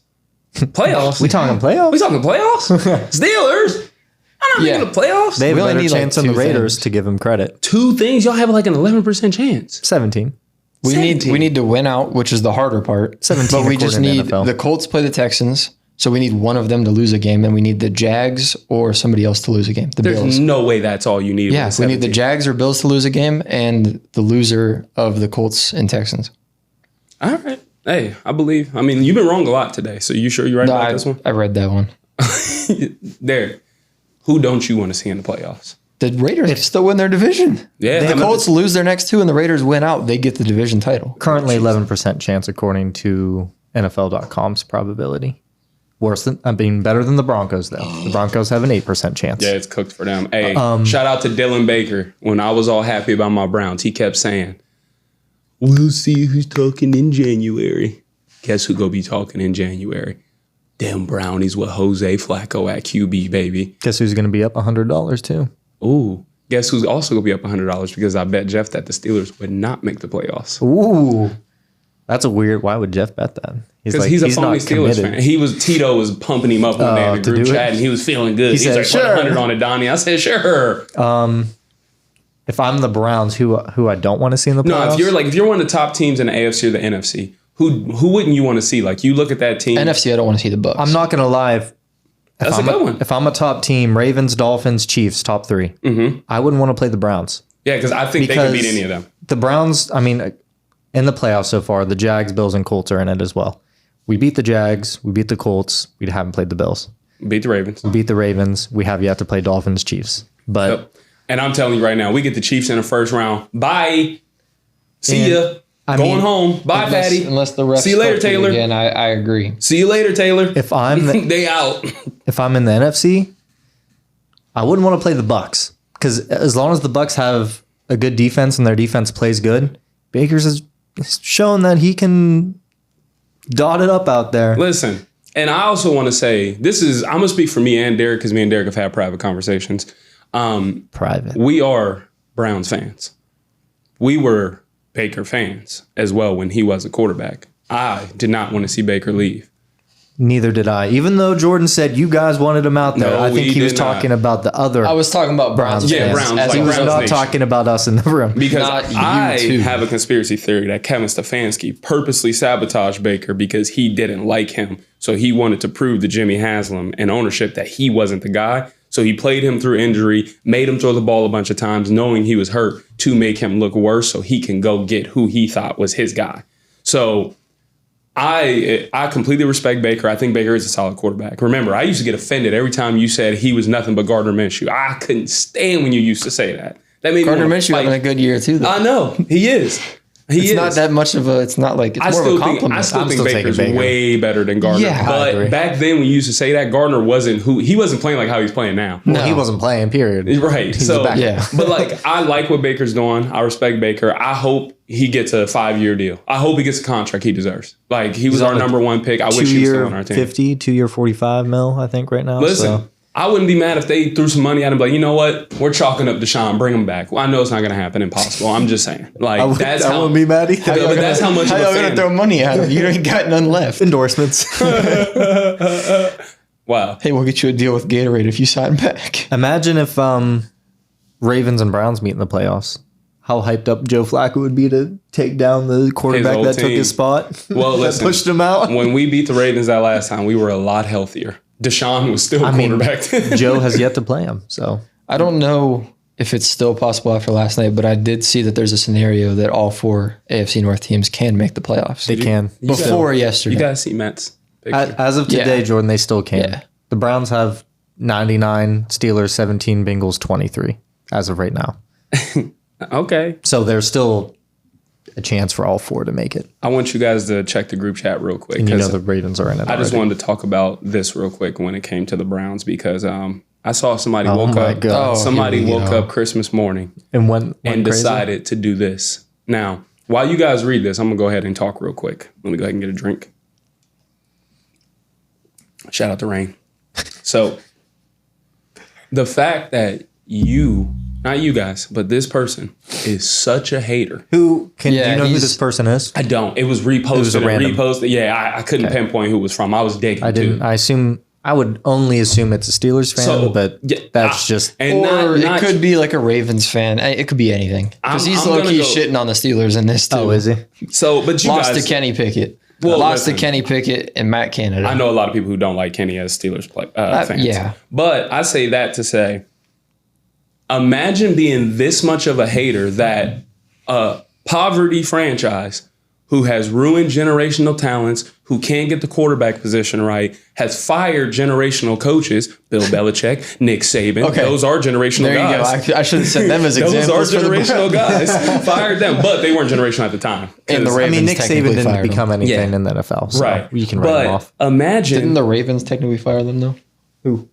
Playoffs. We talking playoffs? We talking playoffs? Steelers. I'm not making the playoffs. They have a only better need, chance like, than the two Raiders things. to give them credit. 2 things. Y'all have like an 11% chance. 17. We need to win out, which is the harder part. 17 But we just according to need NFL. the Colts play the Texans, so we need one of them to lose a game, and we need the Jags or somebody else to lose a game. The There's Bills. no way that's all you need. Yeah, we need the Jags or Bills to lose a game, and the loser of the Colts and Texans. All right. Hey, I believe. I mean, you've been wrong a lot today. So you sure you're right about this one? I read that one. Derrick, who don't you want to see in the playoffs? The Raiders still win their division. Yeah. The Colts lose their next two, and the Raiders win out. They get the division title. Currently 11% chance according to NFL.com's probability. Better than the Broncos, though. The Broncos have an 8% chance. Yeah, it's cooked for them. Hey, shout out to Dylan Baker. When I was all happy about my Browns, he kept saying, we'll see who's talking in January. Guess who go be talking in January? Them Brownies with Jose Flacco at QB, baby. Guess who's going to be up $100 too? Ooh. Guess who's also going to be up $100 because I bet Jeff that the Steelers would not make the playoffs. Ooh. That's a weird. Why would Jeff bet that? Because he's a phony Steelers fan. Tito was pumping him up one day in the group chat, and he was feeling good. He's like, sure. put 100 on it, Donnie. I said, sure. If I'm the Browns, who I don't want to see in the playoffs? No, if you're one of the top teams in the AFC or the NFC, who wouldn't you want to see? Like, you look at that team. NFC, I don't want to see the Bucks. I'm not going to lie. That's a good one. If I'm a top team, Ravens, Dolphins, Chiefs, top 3. Mm-hmm. I wouldn't want to play the Browns. Yeah, because I think they can beat any of them. The Browns, I mean, in the playoffs so far, the Jags, Bills, and Colts are in it as well. We beat the Jags. We beat the Colts. We haven't played the Bills. Beat the Ravens. We beat the Ravens. We have yet to play Dolphins, Chiefs. But Yep. And I'm telling you right now, we get the Chiefs in the first round. Bye. See ya. Going home. Bye, Patty. Unless the refs See you later, fuck you Taylor. again, I agree. See you later, Taylor. if I'm They out. if I'm in the NFC, I wouldn't want to play the Bucks because as long as the Bucks have a good defense and their defense plays good, Baker's has shown that he can dot it up out there. Listen, and I also want to say, I'm going to speak for me and Derrick because me and Derrick have had private conversations. Private. We are Browns fans. We were Baker fans as well when he was a quarterback. I did not want to see Baker leave. Neither did I. Even though Jordan said you guys wanted him out there, No, I think we he was did not. talking about the other. I was talking about Browns. Yeah, fans. Browns, As like he was Browns not Nation. talking about us in the room. Because Not you I too. have a conspiracy theory that Kevin Stefanski purposely sabotaged Baker because he didn't like him. So he wanted to prove to Jimmy Haslam and ownership that he wasn't the guy. So he played him through injury, made him throw the ball a bunch of times, knowing he was hurt to make him look worse so he can go get who he thought was his guy. So I completely respect Baker. I think Baker is a solid quarterback. Remember, I used to get offended every time you said he was nothing but Gardner Minshew. I couldn't stand when you used to say that. That made Gardner me wanna Minshew fight. having a good year too. Though. I know he is. It's not that much of a. It's not like it's more of a compliment. I still I'm think still taking Baker's Baker. way better than Gardner. Yeah, I agree. but back then when you used to say that, Gardner wasn't he wasn't playing like how he's playing now. Well, he wasn't playing, period. Right. So, back. Yeah. but like, I like what Baker's doing. I respect Baker. I hope he gets a 5-year deal. I hope he gets a contract he deserves. Like, he was our on a number 1 pick. I wish he was still on our 2-year team. 50, 2-year 45 mil, I think, right now. Listen, So. I wouldn't be mad if they threw some money at him, but you know what? We're chalking up Deshaun. Bring him back. Well, I know it's not going to happen. Impossible. I'm just saying. Like, I wouldn't be mad either. But that's how much How of a y'all fan. gonna throw money at him? You ain't got none left. Endorsements. Wow. Hey, we'll get you a deal with Gatorade if you sign back. Imagine if Ravens and Browns meet in the playoffs. How hyped up Joe Flacco would be to take down the quarterback that took his spot. Well, listen, pushed him out. When we beat the Ravens that last time, we were a lot healthier. Deshaun was still quarterback. Joe has yet to play him, so I don't know if it's still possible after last night, but I did see that there's a scenario that all 4 AFC North teams can make the playoffs. they can. Before yesterday. You guys see Mets picture. As of today, Jordan, they still can. Yeah. The Browns have 99, Steelers 17, Bengals 23 as of right now. Okay. So there's still a chance for all 4 to make it. I want you guys to check the group chat real quick. And you know the Ravens are in it. I just wanted to talk about this real quick when it came to the Browns because I saw somebody woke up. God. Somebody woke up Christmas morning and went and crazy? decided to do this. Now, while you guys read this, I'm gonna go ahead and talk real quick. Let me go ahead and get a drink. Shout out to Rain. So, the fact that not you guys, but this person is such a hater. Do you know who this person is? I don't. It was reposted. Reposted. Yeah, I couldn't pinpoint who it was from. I was digging. I didn't. Too. I would only assume it's a Steelers fan, but that's just. And or it could be like a Ravens fan. It could be anything. Because he's low-key shitting on the Steelers in this too. Oh, is he? So, but you lost guys to Kenny Pickett. Well, lost listen, to Kenny Pickett and Matt Canada. I know a lot of people who don't like Kenny as Steelers fans. Yeah. But I say that to say, imagine being this much of a hater that a poverty franchise who has ruined generational talents, who can't get the quarterback position right, has fired generational coaches, Bill Belichick, Nick Saban. Okay. Those are generational guys. Go. I should have said them as examples. Those are generational guys. Fired them, but they weren't generational at the time. And the Ravens Nick Saban didn't become anything in the NFL, so right. You can write him off. Imagine. Didn't the Ravens technically fire them though?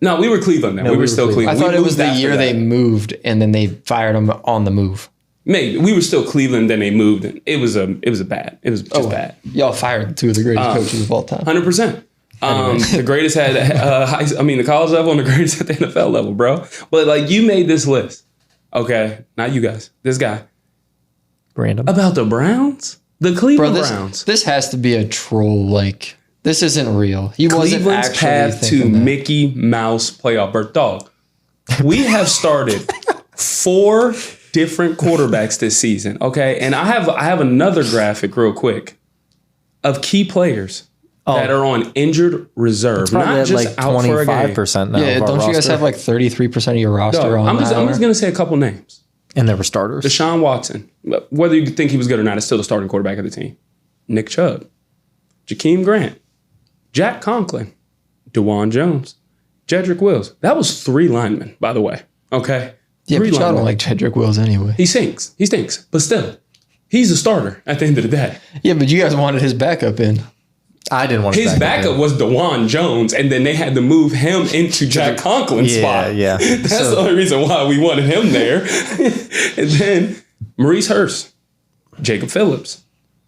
No, we were Cleveland then. We were still Cleveland. I thought it was the year they moved and then they fired them on the move. Maybe we were still Cleveland, then they moved, and it was bad. It was just bad. Y'all fired 2 of the greatest coaches of all time. 100%. The greatest at the college level and the greatest at the NFL level, bro. But like you made this list, okay? Not you guys. This guy. Random About the Browns, the Cleveland Browns. This has to be a troll. Like this isn't real. He wasn't Cleveland's actually path to thinking that. Mickey Mouse playoff berth. Dog. We have started 4 different quarterbacks this season, okay? And I have another graphic real quick of key players that are on injured reserve, not just like out for a game. 25% now. Yeah, don't you guys have like 33% of your roster on I'm just going to say a couple names. And they were starters. Deshaun Watson, whether you think he was good or not, is still the starting quarterback of the team. Nick Chubb, Jakeem Grant, Jack Conklin, DeJuan Jones, Jedrick Wills. That was 3 linemen, by the way, okay? Yeah, but y'all don't like Jedrick Wills anyway. He stinks. But still, he's a starter at the end of the day. Yeah, but you guys wanted his backup in. I didn't want his backup was DeJuan Jones, and then they had to move him into Jack Conklin's spot. Yeah, That's the only reason why we wanted him there. And then Maurice Hurst, Jacob Phillips,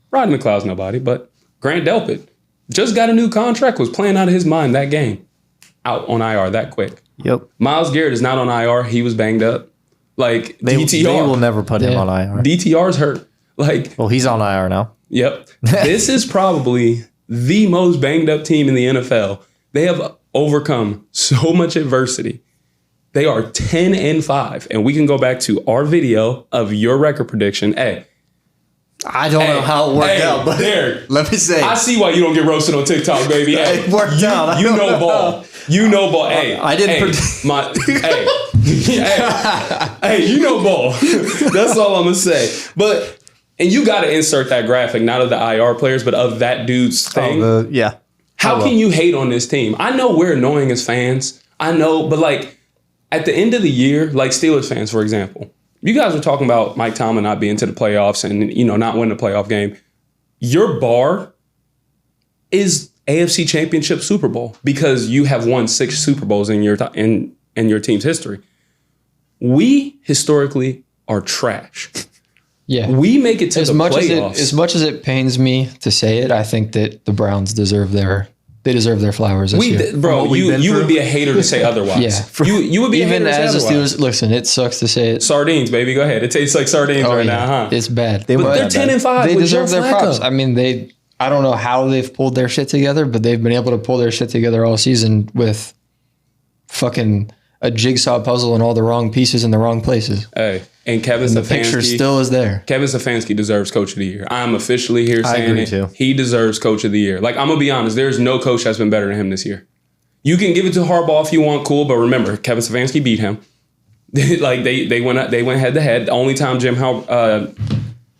Rod McLeod's nobody, but Grant Delpit just got a new contract, was playing out of his mind that game. Out on IR that quick. Yep. Miles Garrett is not on IR. He was banged up. Like they will never put him on IR. DTR's hurt. Like, well, he's on IR now. Yep. This is probably the most banged up team in the NFL. They have overcome so much adversity. They are 10-5, and we can go back to our video of your record prediction. Hey, I don't know how it worked out, but let me say, I see why you don't get roasted on TikTok, baby. Hey, it worked out. You know ball. You know ball. Hey, I didn't hey, you know ball. That's all I'm gonna say. But and you got to insert that graphic, not of the IR players, but of that dude's thing. How can you hate on this team? I know we're annoying as fans. I know, but like at the end of the year, like Steelers fans, for example. You guys were talking about Mike Tomlin not being to the playoffs and, you know, not winning a playoff game. Your bar is AFC Championship Super Bowl because you have won 6 Super Bowls in your team's history. We historically are trash. Yeah, we make it to the playoffs. As much as it pains me to say it, I think that the Browns deserve their flowers this year. Bro, you would be a hater to say otherwise. Yeah. You would be even a hater as to say otherwise. Steelers. Listen, it sucks to say it. Sardines, baby. Go ahead. It tastes like sardines now, huh? It's bad. But they're 10-5. They deserve their props. I mean, I don't know how they've pulled their shit together, but they've been able to pull their shit together all season with fucking a jigsaw puzzle and all the wrong pieces in the wrong places. Hey, and Kevin The picture Stefanski still is there. Kevin Stefanski deserves Coach of the Year. I'm officially here saying agree it. too. He deserves Coach of the Year. Like, I'm gonna be honest, there's no coach that's been better than him this year. You can give it to Harbaugh if you want, cool, but remember, Kevin Stefanski beat him. Like they went head to head. The only time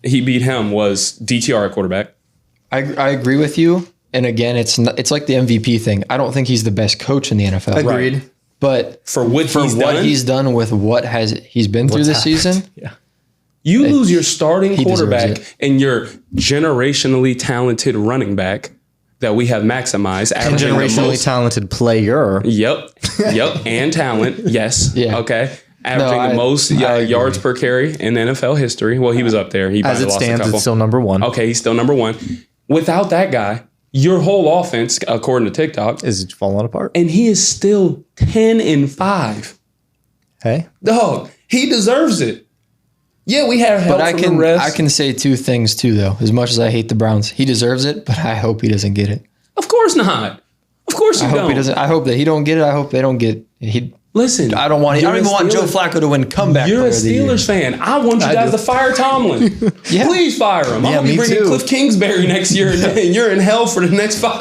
he beat him was DTR at quarterback. I agree with you. And again, it's like the MVP thing. I don't think he's the best coach in the NFL. Agreed. Right. But For what he's done with what he's been through this season, Yeah. You lose your starting he deserves quarterback it. and your generationally talented running back that we have maximized. And averaging the generationally most- talented player. Yep. And talent. Yes. Yeah. Okay. Averaging I the most yards per carry in NFL history. Well, he was up there. He As probably it lost a stands, couple. it's still number one. Okay, he's still number one. Without that guy, your whole offense, according to TikTok, Is falling apart. and he is still 10-5. Hey, Dog, he deserves it. Yeah, we have help but from the refs. I can say two things too, though. As much as I hate the Browns, he deserves it, but I hope he doesn't get it. Of course not. Of course you I hope don't. he doesn't. I hope that he don't get it. I hope they don't get he. Listen, I don't want. I you're don't even a want Joe Steelers- Flacco to win comeback. You're a player of the year. Steelers fan. I want you guys to fire Tomlin. Yeah. Please fire him. I'm Yeah, gonna be me bringing too. Cliff Kingsbury next year, and you're in hell for the next 5.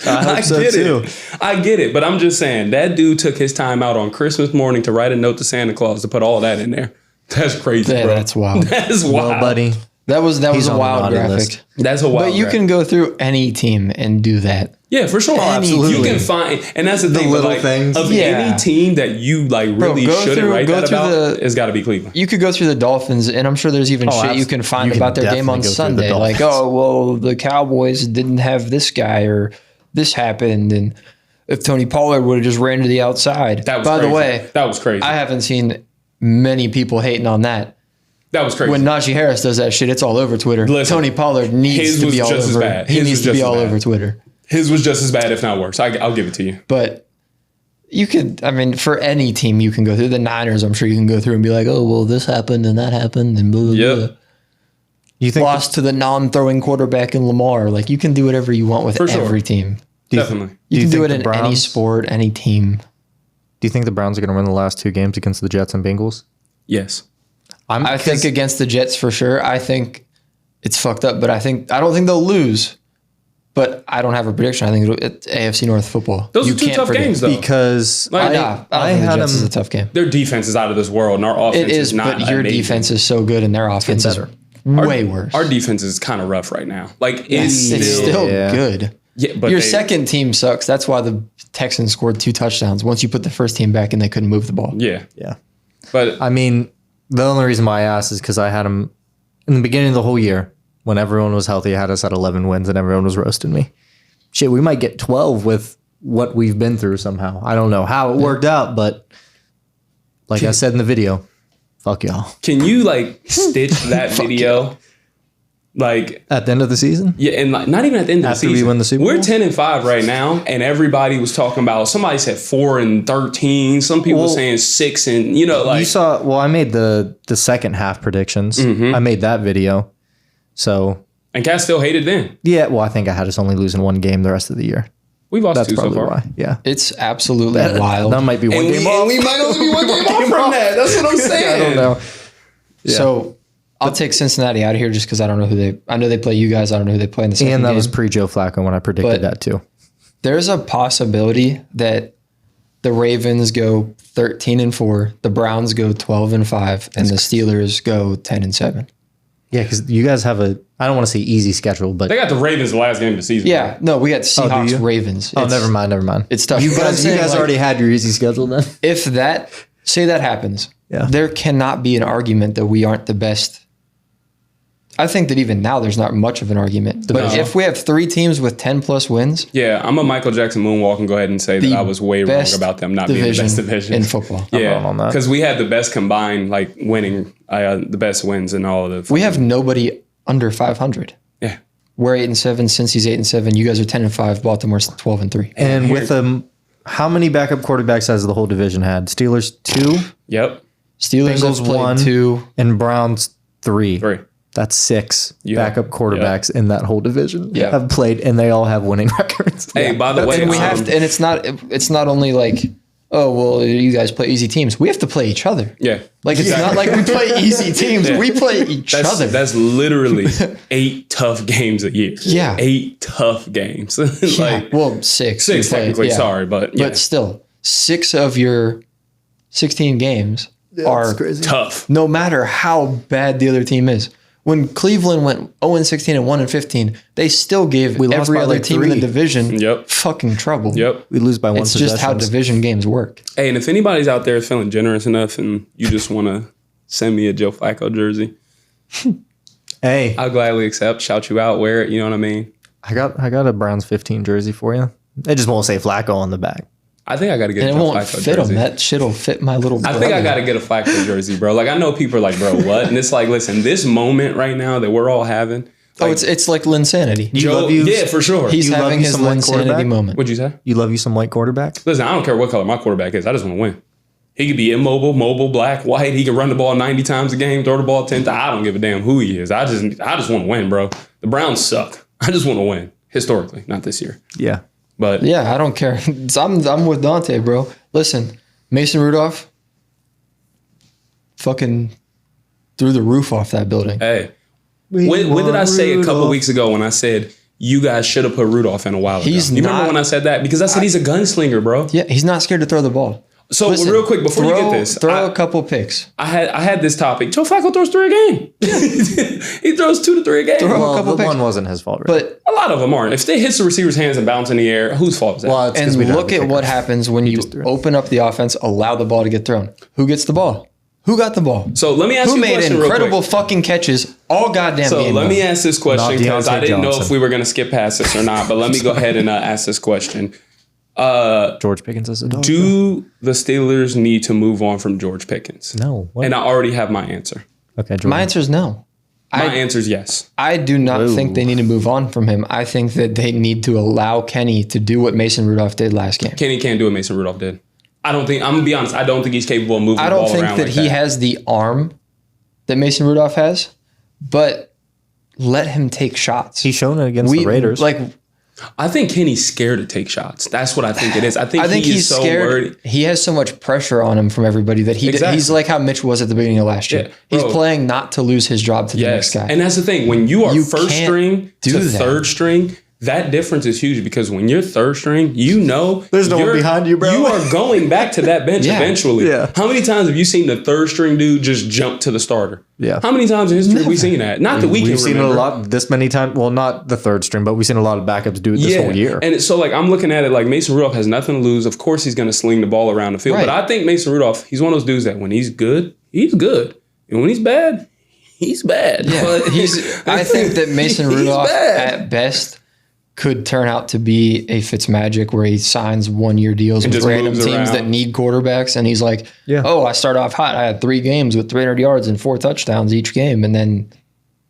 I hope so, get too. it. I get it, but I'm just saying that dude took his time out on Christmas morning to write a note to Santa Claus to put all that in there. That's crazy, Yeah, bro. that's wild. That is wild, well, buddy. That was He's a on the wild naughty graphic. list. That's a wild. But you graphic. can go through any team and do that. Yeah, for sure. absolutely. You can find, and that's the thing. little like, things. of Yeah. any team that you like really go shouldn't through- write go that through about, the- it's got to be Cleveland. You could go through the Dolphins, and I'm sure there's even shit you can find you can about their game definitely on go through the Sunday. Like, Dolphins. oh, well, the Cowboys didn't have this guy, or this happened, and if Tony Pollard would have just ran to the outside. That was By crazy. the way, That was crazy. I haven't seen many people hating on that. That was crazy. When Najee Harris does that shit, it's all over Twitter. Listen, Tony Pollard needs his to was be all just as over. bad. He His needs was to be just as all bad. over Twitter. His was just as bad, if not worse. I'll give it to you. But you could, I mean, for any team, you can go through the Niners. I'm sure you can go through and be like, oh, well, this happened and that happened and blah, blah, Yep. blah. You think Lost to the non-throwing quarterback in Lamar. Like, you can do whatever you want with For sure. every team. Definitely. You can do think it the in any Browns- sport, any team. Do you think the Browns are going to win the last 2 games against the Jets and Bengals? Yes. I think against the Jets for sure. I think it's fucked up, but I don't think they'll lose. But I don't have a prediction. I think it's AFC North football. Those You are 2 can't tough predict. games, though. because Like, I don't think the Jets is a tough game. Their defense is out of this world, and our offense It is, not but your amazing. defense is so good and their offense is better. way worse. Our defense is kind of rough right now. Like, it's It's still Yeah. good. yeah, but Your they- second team sucks. That's why the Texans scored 2 touchdowns. Once you put the first team back and they couldn't move the ball. Yeah. yeah. But I mean, the only reason why I asked is because I had them in the beginning of the whole year when everyone was healthy. I had us at 11 wins and everyone was roasting me. Shit, we might get 12 with what we've been through somehow. I don't know how it worked out, but like I said in the video, fuck y'all. can you, like, stitch that video? Like, At the end of the season? yeah, and like, not even at the end of the After we season. win the Super We're Bowl? 10-5 right now, and everybody was talking about. Somebody said 4-13. Some people Well, saying 6, and you know, like You saw, well, I made the second half predictions. I made that video. So, and Cass still hated then. yeah, well, I think I had us only losing 1 game the rest of the year. We've lost That's 2 so probably far. why. Yeah. It's absolutely wild. That might be one And game off. we might only be 1 game off from that. That's what I'm saying. I don't know. So I'll take Cincinnati out of here just because I don't know I know they play you guys. I don't know who they play in the second And that game. was pre-Joe Flacco when I predicted But- that too. There's a possibility that the Ravens go 13-4, the Browns go 12-5, and the Steelers go 10-7. Yeah, because you guys have I don't want to say easy schedule, but They got the Ravens the last game of the season. Yeah, no, we got you? Seahawks, Ravens. oh, It's- never mind. It's tough. You But I'm guys, saying, like, already had your easy schedule then. If say that happens, Yeah. there cannot be an argument that we aren't the best. I think that even now there's not much of an argument. But best. if we have 3 teams with 10+ wins, Yeah, I'm a Michael Jackson moonwalk and go ahead and say that The I was way wrong best about them not being the best division in football. Yeah, wrong on that. because we had the best combined, like winning the best wins in all of the. We have nobody under 500. Yeah, We're 8-7. Cincy's 8-7. You guys are 10-5. Baltimore's 12-3. And with how many backup quarterbacks has the whole division had? Steelers 2 yep, Steelers Bengals have played 1. 2. and Browns 3. 3. That's 6 Yeah. backup quarterbacks in that whole division Yeah. have played, and they all have winning records. Hey, by the way, And we have to, and it's not only like, oh, well, you guys play easy teams. We have to play each other. Yeah. Like, it's not like we play easy teams. Yeah. We play each other. That's literally 8 tough games a year. Yeah. 8 tough games. Well, 6. 6 technically, sorry, but yeah. But still, 6 of your 16 games are tough. No matter how bad the other team is. When Cleveland went 0-16 and 1-15, they still gave every other team in the division fucking trouble. Yep. We lose by 1 It's just how division games work. Hey, and if anybody's out there feeling generous enough and you just want to send me a Joe Flacco jersey, hey, I'll gladly accept, shout you out, wear it, you know what I mean? I got a Browns 15 jersey for you. It just won't say Flacco on the back. I think I got to get And a it Joe won't Flacco fit jersey. them. That shit'll fit my little brother. I think I got to get a Flacco jersey, bro. Like, I know people are like, bro, what? And it's like, listen, this moment right now that we're all having. Like, it's like Linsanity. Joe, yeah, for sure. He's having his Linsanity moment. What'd you say? You love you some white quarterback? Listen, I don't care what color my quarterback is. I just want to win. He could be immobile, mobile, black, white. He can run the ball 90 times a game, throw the ball 10 times. I don't give a damn who he is. I just want to win, bro. The Browns suck. I just want to win. Historically, not this year. Yeah. But yeah, I don't care. I'm with Dontea, bro. Listen, Mason Rudolph fucking threw the roof off that building. Hey, when did I say a couple weeks ago when I said you guys should have put Rudolph in a while ago? You remember when I said that? Because I said he's a gunslinger, bro. Yeah, he's not scared to throw the ball. So real quick, before you get this. Throw a couple picks. I had this topic. Joe Flacco throws 3 a game. He throws 2 to 3 a game. Throw a couple the picks. one wasn't his fault, right? But a lot of them aren't. If they hits the receiver's hands and bounce in the air, whose fault is that? Well, and look at what happens when you open up the offense, allow the ball to get thrown. Who gets the ball? Who got the ball? So let me ask you a question. Who made made incredible fucking catches all goddamn so game. So let me ask this question because I didn't know Johnson. if we were going to skip past this or not, but let me go ahead and ask this question. George Pickens is a dog. Do the Steelers need to move on from George Pickens? No. What? And I already have my answer. Okay, Jordan. My answer is no. My answer is yes. I do not think they need to move on from him. I think that they need to allow Kenny to do what Mason Rudolph did last game. Kenny can't do what Mason Rudolph did. I'm going to be honest. I don't think he's capable of moving the ball around. I don't think that he has the arm that Mason Rudolph has, but let him take shots. He's shown it against the Raiders. I think Kenny's scared to take shots. That's what I think it is. I think he's so scared. Worried. He has so much pressure on him from everybody that he's like how Mitch was at the beginning of last year. Yeah, he's playing not to lose his job to the next guy. And that's the thing. When you are first string to third string, that difference is huge because when you're third string, there's no one behind you, bro. You are going back to that bench eventually. Yeah. How many times have you seen the third string dude just jump to the starter? Yeah. How many times in history have we seen that? Not that we've seen it a lot this many times. Well, not the third string, but we've seen a lot of backups do it this whole year. And so I'm looking at it like Mason Rudolph has nothing to lose. Of course, he's going to sling the ball around the field. Right. But I think Mason Rudolph, he's one of those dudes that when he's good, he's good. And when he's bad, he's bad. Yeah. I think that Mason Rudolph at best could turn out to be a Fitzmagic where he signs 1-year deals with random teams that need quarterbacks. And he's like, I start off hot. I had 3 games with 300 yards and 4 touchdowns each game. And then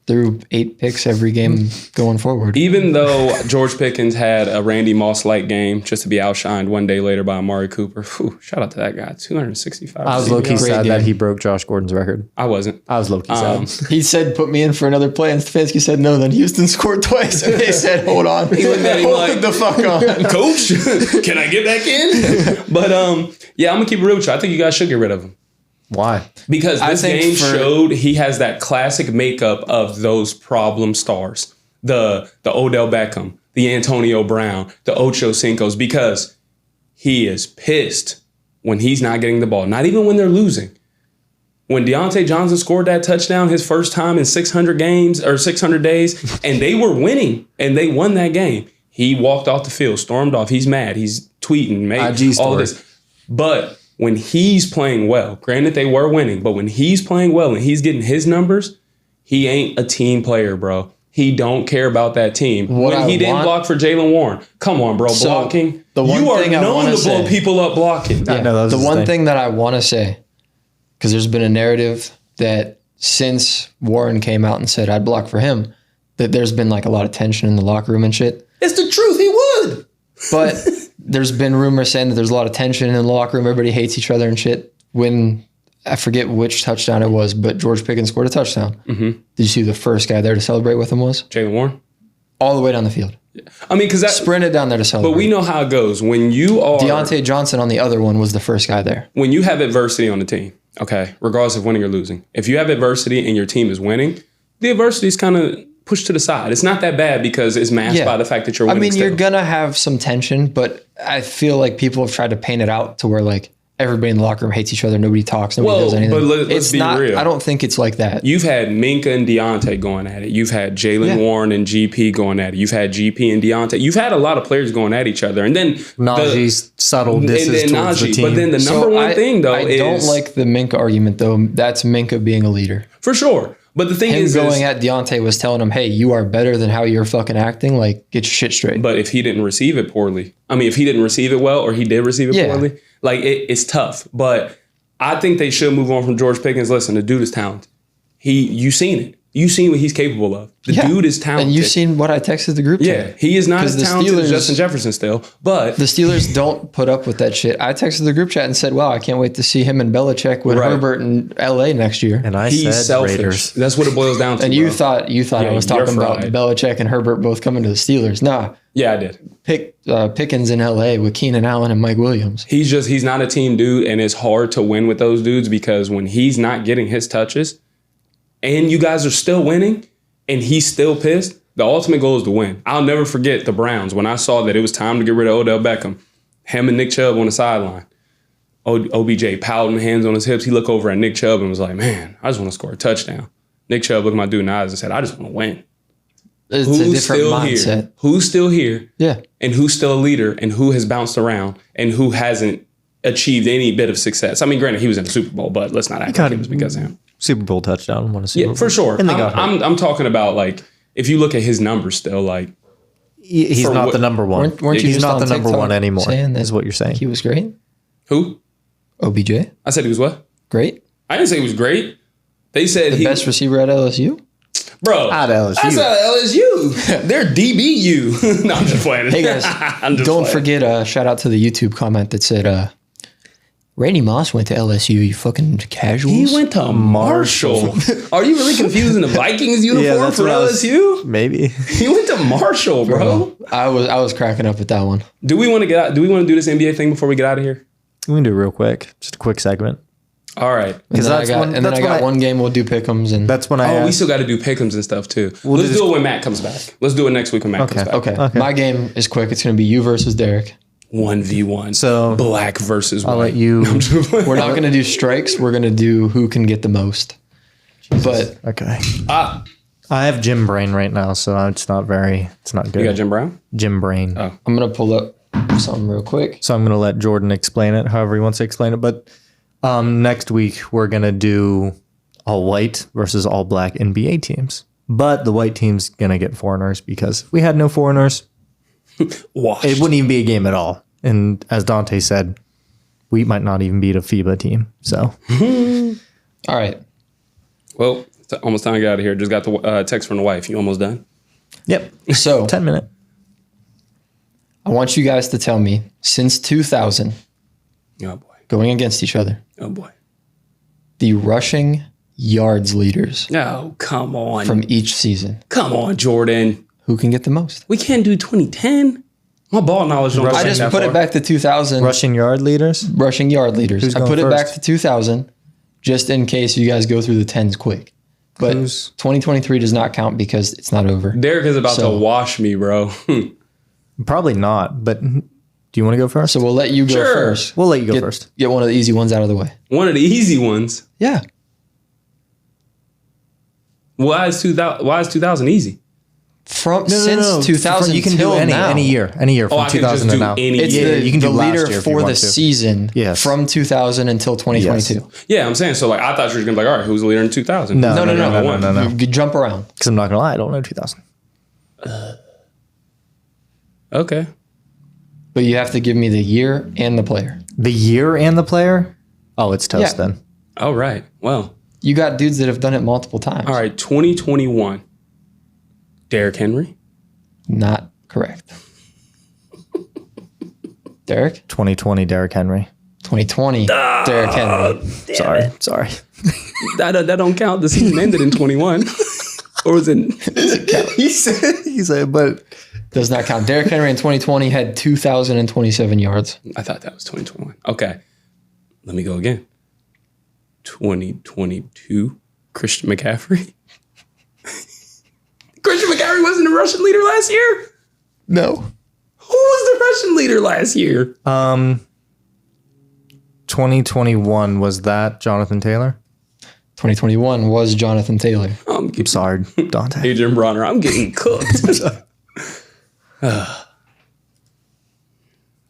threw 8 picks every game going forward. Even though George Pickens had a Randy Moss-like game just to be outshined one day later by Amari Cooper. Whew, shout out to that guy. 265. I was low-key sad that he broke Josh Gordon's record. I wasn't. I was low-key sad. He said, put me in for another play, and Stefanski said no. Then Houston scored twice, and they said, hold on. He looked at him like, the fuck on. Coach, can I get back in? But I'm going to keep it real with you. I think you guys should get rid of him. Why? Because this game showed he has that classic makeup of those problem stars. The Odell Beckham, the Antonio Brown, the Ocho Cincos, because he is pissed when he's not getting the ball. Not even when they're losing. When Deontay Johnson scored that touchdown his first time in 600 games or 600 days, and they were winning, and they won that game, he walked off the field, stormed off. He's mad. He's tweeting, made all this. But when he's playing well, granted they were winning, but when he's playing well and he's getting his numbers, he ain't a team player, bro. He don't care about that team. He didn't block for Jaylen Warren. Come on, bro. Blocking. You are known to blow people up blocking. Yeah, the one thing that I want to say, because there's been a narrative that since Warren came out and said I'd block for him, that there's been like a lot of tension in the locker room and shit. It's the truth. He would. But there's been rumors saying that there's a lot of tension in the locker room. Everybody hates each other and shit. When I forget which touchdown it was, but George Pickens scored a touchdown. Mm-hmm. Did you see who the first guy there to celebrate with him was? Jaylen Warren. All the way down the field. I mean, because that sprinted down there to celebrate. But we know how it goes when you are Deontay Johnson on the other one was the first guy there. When you have adversity on the team, okay, regardless of winning or losing, if you have adversity and your team is winning, the adversity is kind of pushed to the side. It's not that bad because it's masked by the fact that you're winning. I mean, still. you're gonna have some tension, but I feel like people have tried to paint it out to where like everybody in the locker room hates each other. Nobody talks. Nobody does anything. But let's be real. I don't think it's like that. You've had Minka and Deontay going at it. You've had Jalen Warren and GP going at it. You've had GP and Deontay. You've had a lot of players going at each other. And then Najee's subtle disses towards the team. But then the number one thing, though, is... I don't like the Minka argument, though. That's Minka being a leader. For sure. But the thing is... going at Deontay was telling him, hey, you are better than how you're fucking acting. Like, get your shit straight. But if he didn't receive it poorly... I mean, if he didn't receive it well or he did receive it poorly, like, it's tough. But I think they should move on from George Pickens. Listen, the dude is talented. You've seen it. You've seen what he's capable of. The dude is talented. And you've seen what I texted the group chat. Yeah, he is not as talented as Justin Jefferson still, but... The Steelers don't put up with that shit. I texted the group chat and said, wow, I can't wait to see him and Belichick with Herbert in L.A. next year. And he's said selfish. Raiders. That's what it boils down to, And you thought I was talking about Belichick and Herbert both coming to the Steelers. Nah. Yeah, I did. Pickens in L.A. with Keenan Allen and Mike Williams. He's not a team dude, and it's hard to win with those dudes because when he's not getting his touches and you guys are still winning and he's still pissed, the ultimate goal is to win. I'll never forget the Browns when I saw that it was time to get rid of Odell Beckham. Him and Nick Chubb on the sideline. OBJ pouting, hands on his hips. He looked over at Nick Chubb and was like, man, I just want to score a touchdown. Nick Chubb looked my dude in the eyes and said, I just want to win. It's a different mindset. Here? Who's still here? Yeah. And who's still a leader and who has bounced around and who hasn't achieved any bit of success? I mean, granted, he was in the Super Bowl, but let's not act like it was because of him. Super Bowl touchdown. Want to see? Yeah, for sure. And they got I'm talking about like if you look at his numbers still, like he's not the number one. Weren't you he's just not on the number TikTok one anymore. saying that is what you're saying? He was great. Who? OBJ. I said he was what? Great. I didn't say he was great. They said The best receiver at LSU. Bro, at LSU. I said LSU. They're DBU. No, I'm just playing. Hey guys, don't forget. Shout out to the YouTube comment that said, Randy Moss went to LSU. You fucking casuals. He went to Marshall. Are you really confusing the Vikings uniform for LSU? Maybe he went to Marshall, bro. I was cracking up with that one. Do we want to get out? Do we want to do this NBA thing before we get out of here? We can do it real quick. Just a quick segment. All right. Because I got one game. We'll do pick'ems and that's when I. We still got to do pick'ems and stuff too. Let's do it when Matt comes back. Let's do it next week when Matt comes back. Okay. My game is quick. It's going to be you versus Derek. 1v1. So black versus white. I'll let you. We're not going to do strikes. We're going to do who can get the most. But okay. I have gym brain right now, so it's not good. You got Jim Brown? Gym brain. Oh. I'm going to pull up something real quick. So I'm going to let Jordan explain it however he wants to explain it. But next week, we're going to do all white versus all black NBA teams. But the white team's going to get foreigners because if we had no foreigners, it wouldn't even be a game at all. And as Dante said, we might not even beat a FIBA team. So, all right. Well, it's almost time to get out of here. Just got the text from the wife. You almost done? Yep. So 10 minutes. I want you guys to tell me since 2000. Oh boy. Going against each other. Oh boy. The rushing yards leaders. No, come on. From each season. Come on, Jordan. Who can get the most? We can't do 2010. My ball knowledge don't. I just put it back to 2000. Rushing yard leaders. Rushing yard leaders. Who's I put it back to 2000, just in case you guys go through the 10s quick. But 2023 does not count because it's not over. Derek is about to wash me, bro. Probably not. But do you want to go first? So we'll let you go first. We'll let you go first. Get one of the easy ones out of the way. One of the easy ones. Yeah. Why is 2000 easy? Since 2000, you can do any year from 2000 to now. It's you can do the leader for the season from 2000 until 2022. Yes. Yeah, I'm saying so. Like I thought you were gonna be like, all right, who's the leader in 2000? No. You jump around because I'm not gonna lie, I don't know 2000. Okay, but you have to give me the year and the player. The year and the player? Oh, it's toast then. All right. Well, you got dudes that have done it multiple times. All right, 2021. Derrick Henry? Not correct. Derek? 2020 Derrick Henry. 2020 Derrick Henry. Sorry. That don't count. The season ended in 21. Or was it? He said, but Does not count. Derrick Henry in 2020 had 2,027 yards. I thought that was 2021. Okay. Let me go again. 2022, Christian McCaffrey. Christian McCaffrey wasn't the rushing leader last year? No. Who was the rushing leader last year? 2021, was that Jonathan Taylor? 2021 was Jonathan Taylor. I'm sorry, Dontea. Adrian Bronner, I'm getting cooked.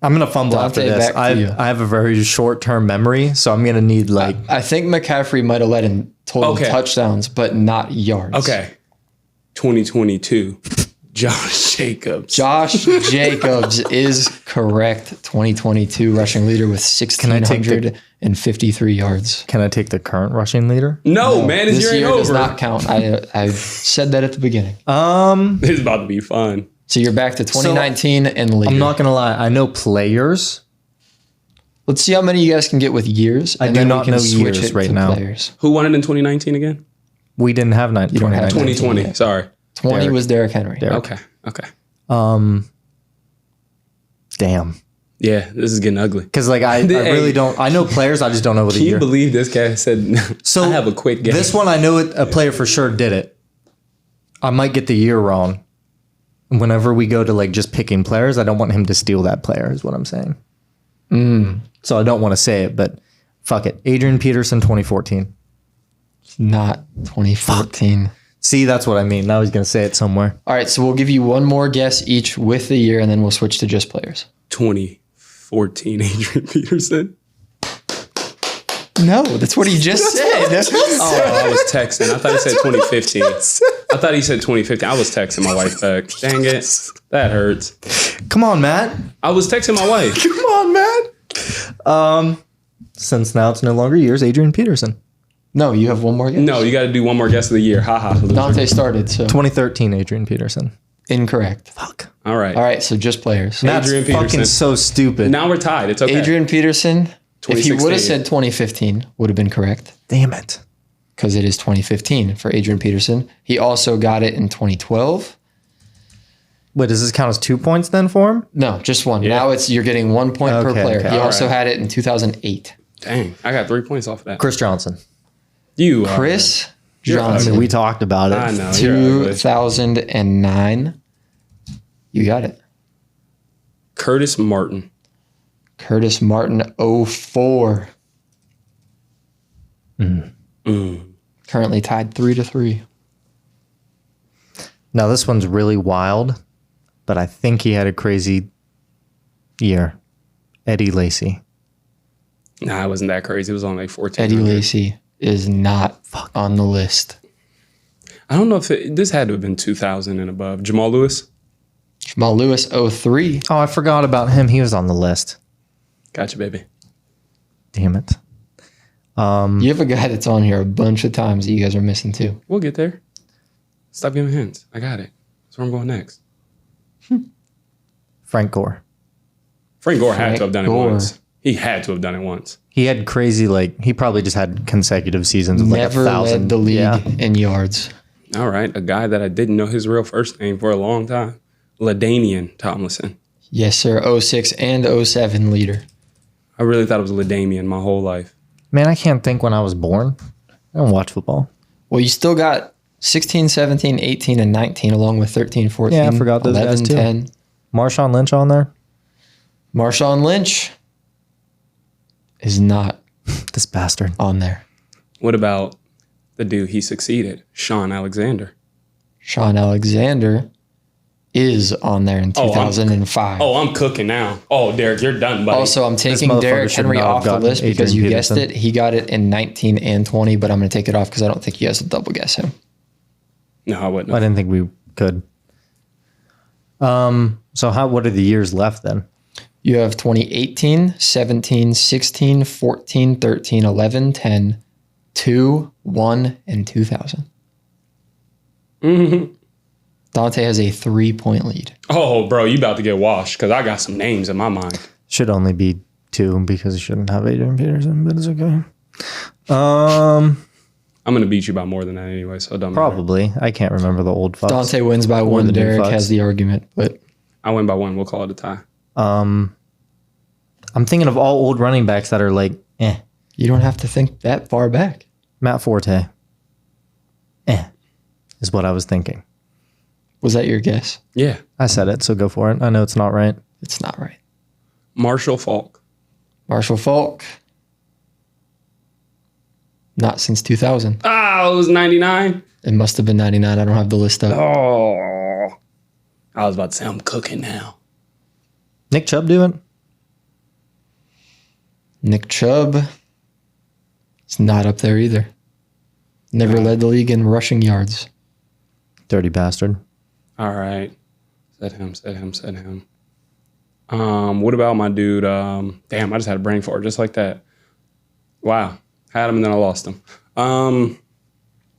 I'm going to fumble after Dontea, this. back to you. I have a very short-term memory, so I'm going to need like... I think McCaffrey might have led in total touchdowns, but not yards. Okay. 2022, Josh Jacobs. Josh Jacobs is correct. 2022 rushing leader with 1,653 yards. Can I take the current rushing leader? No, man, it's This year year over. does not count. I said that at the beginning. This is about to be fun. So you're back to 2019 and later. I'm not going to lie. I know players. Let's see how many you guys can get with years. I and do then we not can know switch years it right to now. Players. Who won it in 2019 again? We didn't have 2019. 2020. Sorry. 20 was Derrick Henry. Okay. Damn. Yeah, this is getting ugly. Because like I really don't. I know players. I just don't know what the Can you year. believe this guy said, So I have a quick guess. This one I know a player for sure did it. I might get the year wrong. Whenever we go to like just picking players, I don't want him to steal that player. Is what I'm saying. So I don't want to say it, but fuck it. Adrian Peterson, 2014. Not 2014. See, that's what I mean. Now he's gonna say it somewhere. All right, so we'll give you one more guess each with the year, and then we'll switch to just players. 2014 Adrian Peterson. No, that's what he just said. Oh, I was texting. I thought he said 2015. I thought he said 2015. I was texting my wife back. Dang it. That hurts. Come on, Matt. I was texting my wife. Come on, Matt. Since now it's no longer years, Adrian Peterson. No, you have one more guess. No, you got to do one more guess of the year. Haha. Dontea started, so 2013, Adrian Peterson. incorrect. Fuck. All right. All right, so just players. That's Adrian fucking Peterson. so stupid. Now we're tied. It's okay. Adrian Peterson, if he would have 2016. said 2015, would have been correct Damn it. because it is 2015 for Adrian Peterson. He also got it in 2012. Wait, does this count as 2 points then for him? No, just one. Yeah. Now you're getting 1 point per Okay, player. okay. He All also right. had it in 2008. Dang. I got 3 points off of that. Chris Johnson. You are. Chris You're I Johnson, mean, we talked about it. I know. You're ugly. 2009. You got it. Curtis Martin. Curtis Martin, 04. Currently tied 3-3. Now, this one's really wild, but I think he had a crazy year. Eddie Lacy. Nah, it wasn't that crazy. It was only like 14. Eddie Lacy is not on the list. I don't know if this had to have been 2000 and above. Jamal Lewis. Jamal Lewis, 03. Oh, I forgot about him. He was on the list. Gotcha, baby. Damn it. You have a guy that's on here a bunch of times that you guys are missing too. We'll get there. Stop giving hints. I got it. That's where I'm going next. Frank Gore. Frank Gore had to have done it Gore. once. He had to have done it once. He had crazy, he probably just had consecutive seasons of Never 1,000. led the league Yeah. in yards. All right. A guy that I didn't know his real first name for a long time. LaDainian Tomlinson. Yes, sir. 06 and 07 leader. I really thought it was LaDainian my whole life. Man, I can't think when I was born. I don't watch football. Well, you still got 16, 17, 18, and 19, along with 13, 14, Yeah, I forgot those 11, guys too. 10. Marshawn Lynch on there? Marshawn Lynch is not This bastard. on there. What about the dude he succeeded? Sean Alexander. Sean Alexander is on there in Oh, 2005. Oh, I'm cooking now. Oh, Derek, you're done, buddy. Also, I'm taking motherfucker Derrick should Henry not have off the gotten list because Adrian you guessed Peterson. it. He got it in 19 and 20, but I'm going to take it off because I don't think you guys will double guess him. No, I wouldn't. I didn't think we could. So what are the years left then? You have 2018, 17, 16, 14, 13, 11, 10, 2, 1, and 2000. Dontea has a 3-point lead. Oh, bro, you about to get washed because I got some names in my mind. Should only be 2 because you shouldn't have Adrian Peterson, but it's okay. Um, I'm going to beat you by more than that anyway, so it don't matter. Probably. I can't remember the old fucks. Dontea wins by one. the new Derek fucks. has the argument, but I win by 1. We'll call it a tie. I'm thinking of all old running backs that are like, You don't have to think that far back. Matt Forte. Is what I was thinking. Was that your guess? Yeah. I said it, so go for it. I know it's not right. It's not right. Marshall Faulk. Marshall Faulk. Not since 2000. Oh, it was 99. It must have been 99. I don't have the list up. Oh. I was about to say I'm cooking now. Nick Chubb do it? Nick Chubb. It's not up there either. Never led the league in rushing yards. Dirty bastard. All right. Said him. What about my dude? Damn, I just had a brain fart just like that. Wow. Had him and then I lost him.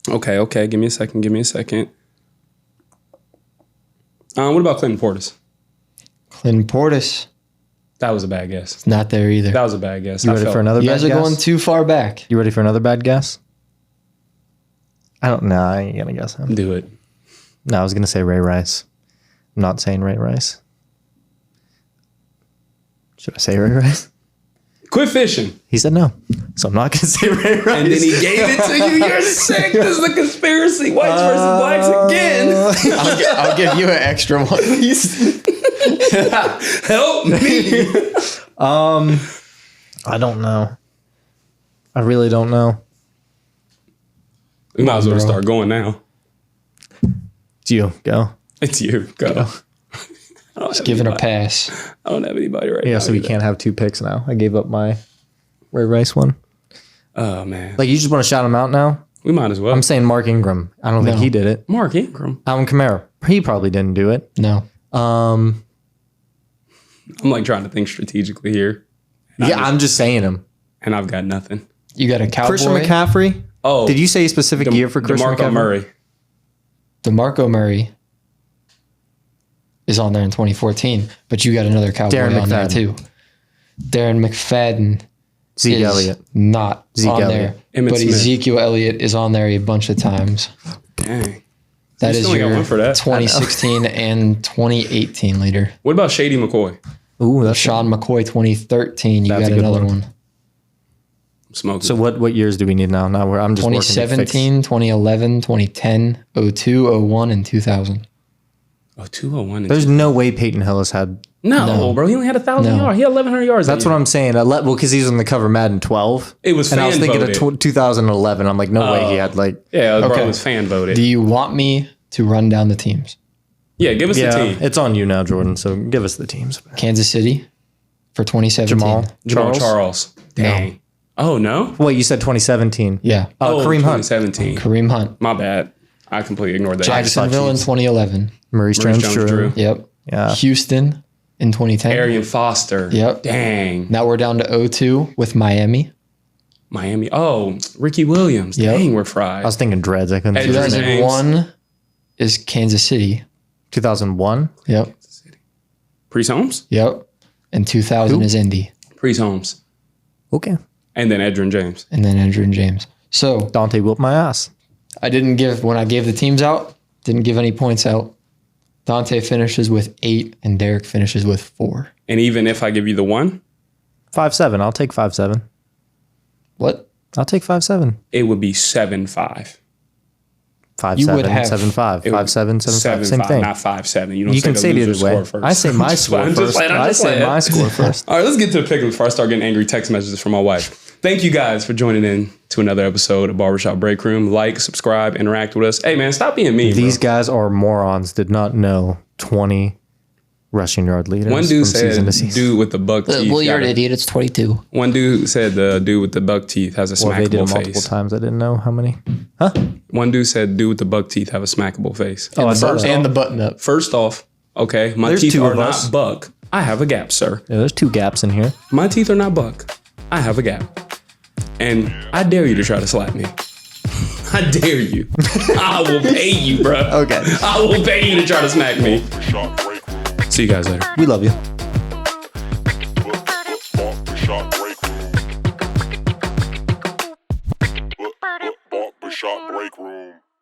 Okay. Give me a second. What about Clinton Portis? Clinton Portis. That was a bad guess. It's not there either. That was a bad guess. You ready for another You bad guys are guess? going too far back. You ready for another bad guess? I ain't gonna guess him. Do it. No, I was gonna say Ray Rice. I'm not saying Ray Rice. Should I say Ray Rice? Quit fishing. He said no. So I'm not gonna say Ray Rice. And then he gave it to you. You're sick. This is a conspiracy. Whites versus blacks again. I'll give you an extra one. Help me. I don't know. I really don't know. We might as well bro. start going now. It's you. Go. It's you. Go. Just giving a pass. I don't have anybody right now. Yeah, so we can't have 2 picks now. I gave up my Ray Rice one. Oh, man. Like, you just want to shout him out now? We might as well. I'm saying Mark Ingram. I don't think No. he did it. Mark Ingram. Alvin Kamara. He probably didn't do it. No. I'm like trying to think strategically here. I'm just saying him. And I've got nothing. You got a Cowboy. Christian McCaffrey. Oh. Did you say a specific year for Christian DeMarco McCaffrey? Murray. DeMarco Murray is on there in 2014, but you got another Cowboy Darren on there McFadden. too. Darren McFadden Zeke is Elliott. not Zeke on Elliott. there, Emmitt but Smith. Ezekiel Elliott is on there a bunch of times. Dang. That You is still only got your one for that. 2016 and 2018 leader. What about Shady McCoy? Ooh, that's Sean McCoy 2013. You That's a got good another one. one. I'm smoking. So what years do we need now? Now I'm just working to fix- 2017, 2011, 2010, 02, 01, and 2000. Oh, 201. There's no way Peyton Hillis had. No, bro. He only had 1,000 No. yards. He had 1,100 yards. That's what I'm saying. Well, because he's on the cover Madden 12. It was and I was fan thinking voted. of 2011. I'm like, no way he had like. Yeah, bro, Okay. it was fan voted. Do you want me to run down the teams? Yeah, give us the Yeah, team. it's on you now, Jordan. So give us the teams. Kansas City for 2017. Jamal Charles. Dang. Oh, no? Wait, you said 2017. Yeah. Kareem Hunt. 2017. Kareem Hunt. My bad. I completely ignored that. Jacksonville in 2011. Maurice Jones-Drew. Yep. Yeah. Houston in 2010. Arian Foster. Yep. Dang. Now we're down to 02 with Miami. Miami. Oh, Ricky Williams. Yep. Dang, we're fried. I was thinking Dreads. I couldn't. Hey, see his name. 2001 is Kansas City. 2001. Yep. Priest Holmes? Yep. And 2000 is Indy. Priest Holmes. Okay. And then Edgerrin James. And then Andrew and James. So Dante whooped my ass. I didn't give, when I gave the teams out, didn't give any points out. Dante finishes with 8 and Derrick finishes with 4. And even if I give you the 1, 5-7. I'll take 5-7. What? I'll take 5-7. it would be 7-5. 5-7. You would have- 7-5. 5-7. 7-5. Same 7-5, thing. not 5-7. You don't You say can the say it loser either way. score first. I say my Just score playing, first. I'm just I say playing. my score first. All right, let's get to the pick before I start getting angry text messages from my wife. Thank you guys for joining in to another episode of Barbershop Breakroom. Like, subscribe, interact with us. Hey, man, stop being mean, These bro. guys are morons. Did not know 20 rushing yard leaders. One dude from said, season to season. dude with the buck teeth. Well, you're got an a- idiot. It's 22. One dude said the dude with the buck teeth has a Well, they did it smackable multiple face. times. I didn't know how many. One dude said dude with the buck teeth have a smackable face. Oh, I saw First that. And the button up. First off, okay, my There's teeth two are of not us. buck. I have a gap, sir. Yeah, there's 2 gaps in here. My teeth are not buck. I have a gap. And I dare you to try to slap me. I dare you. I will pay you, bro. Okay. I will pay you to try to smack me. Barbershop Breakroom. See you guys later. We love you. Barbershop Breakroom. Barbershop Breakroom.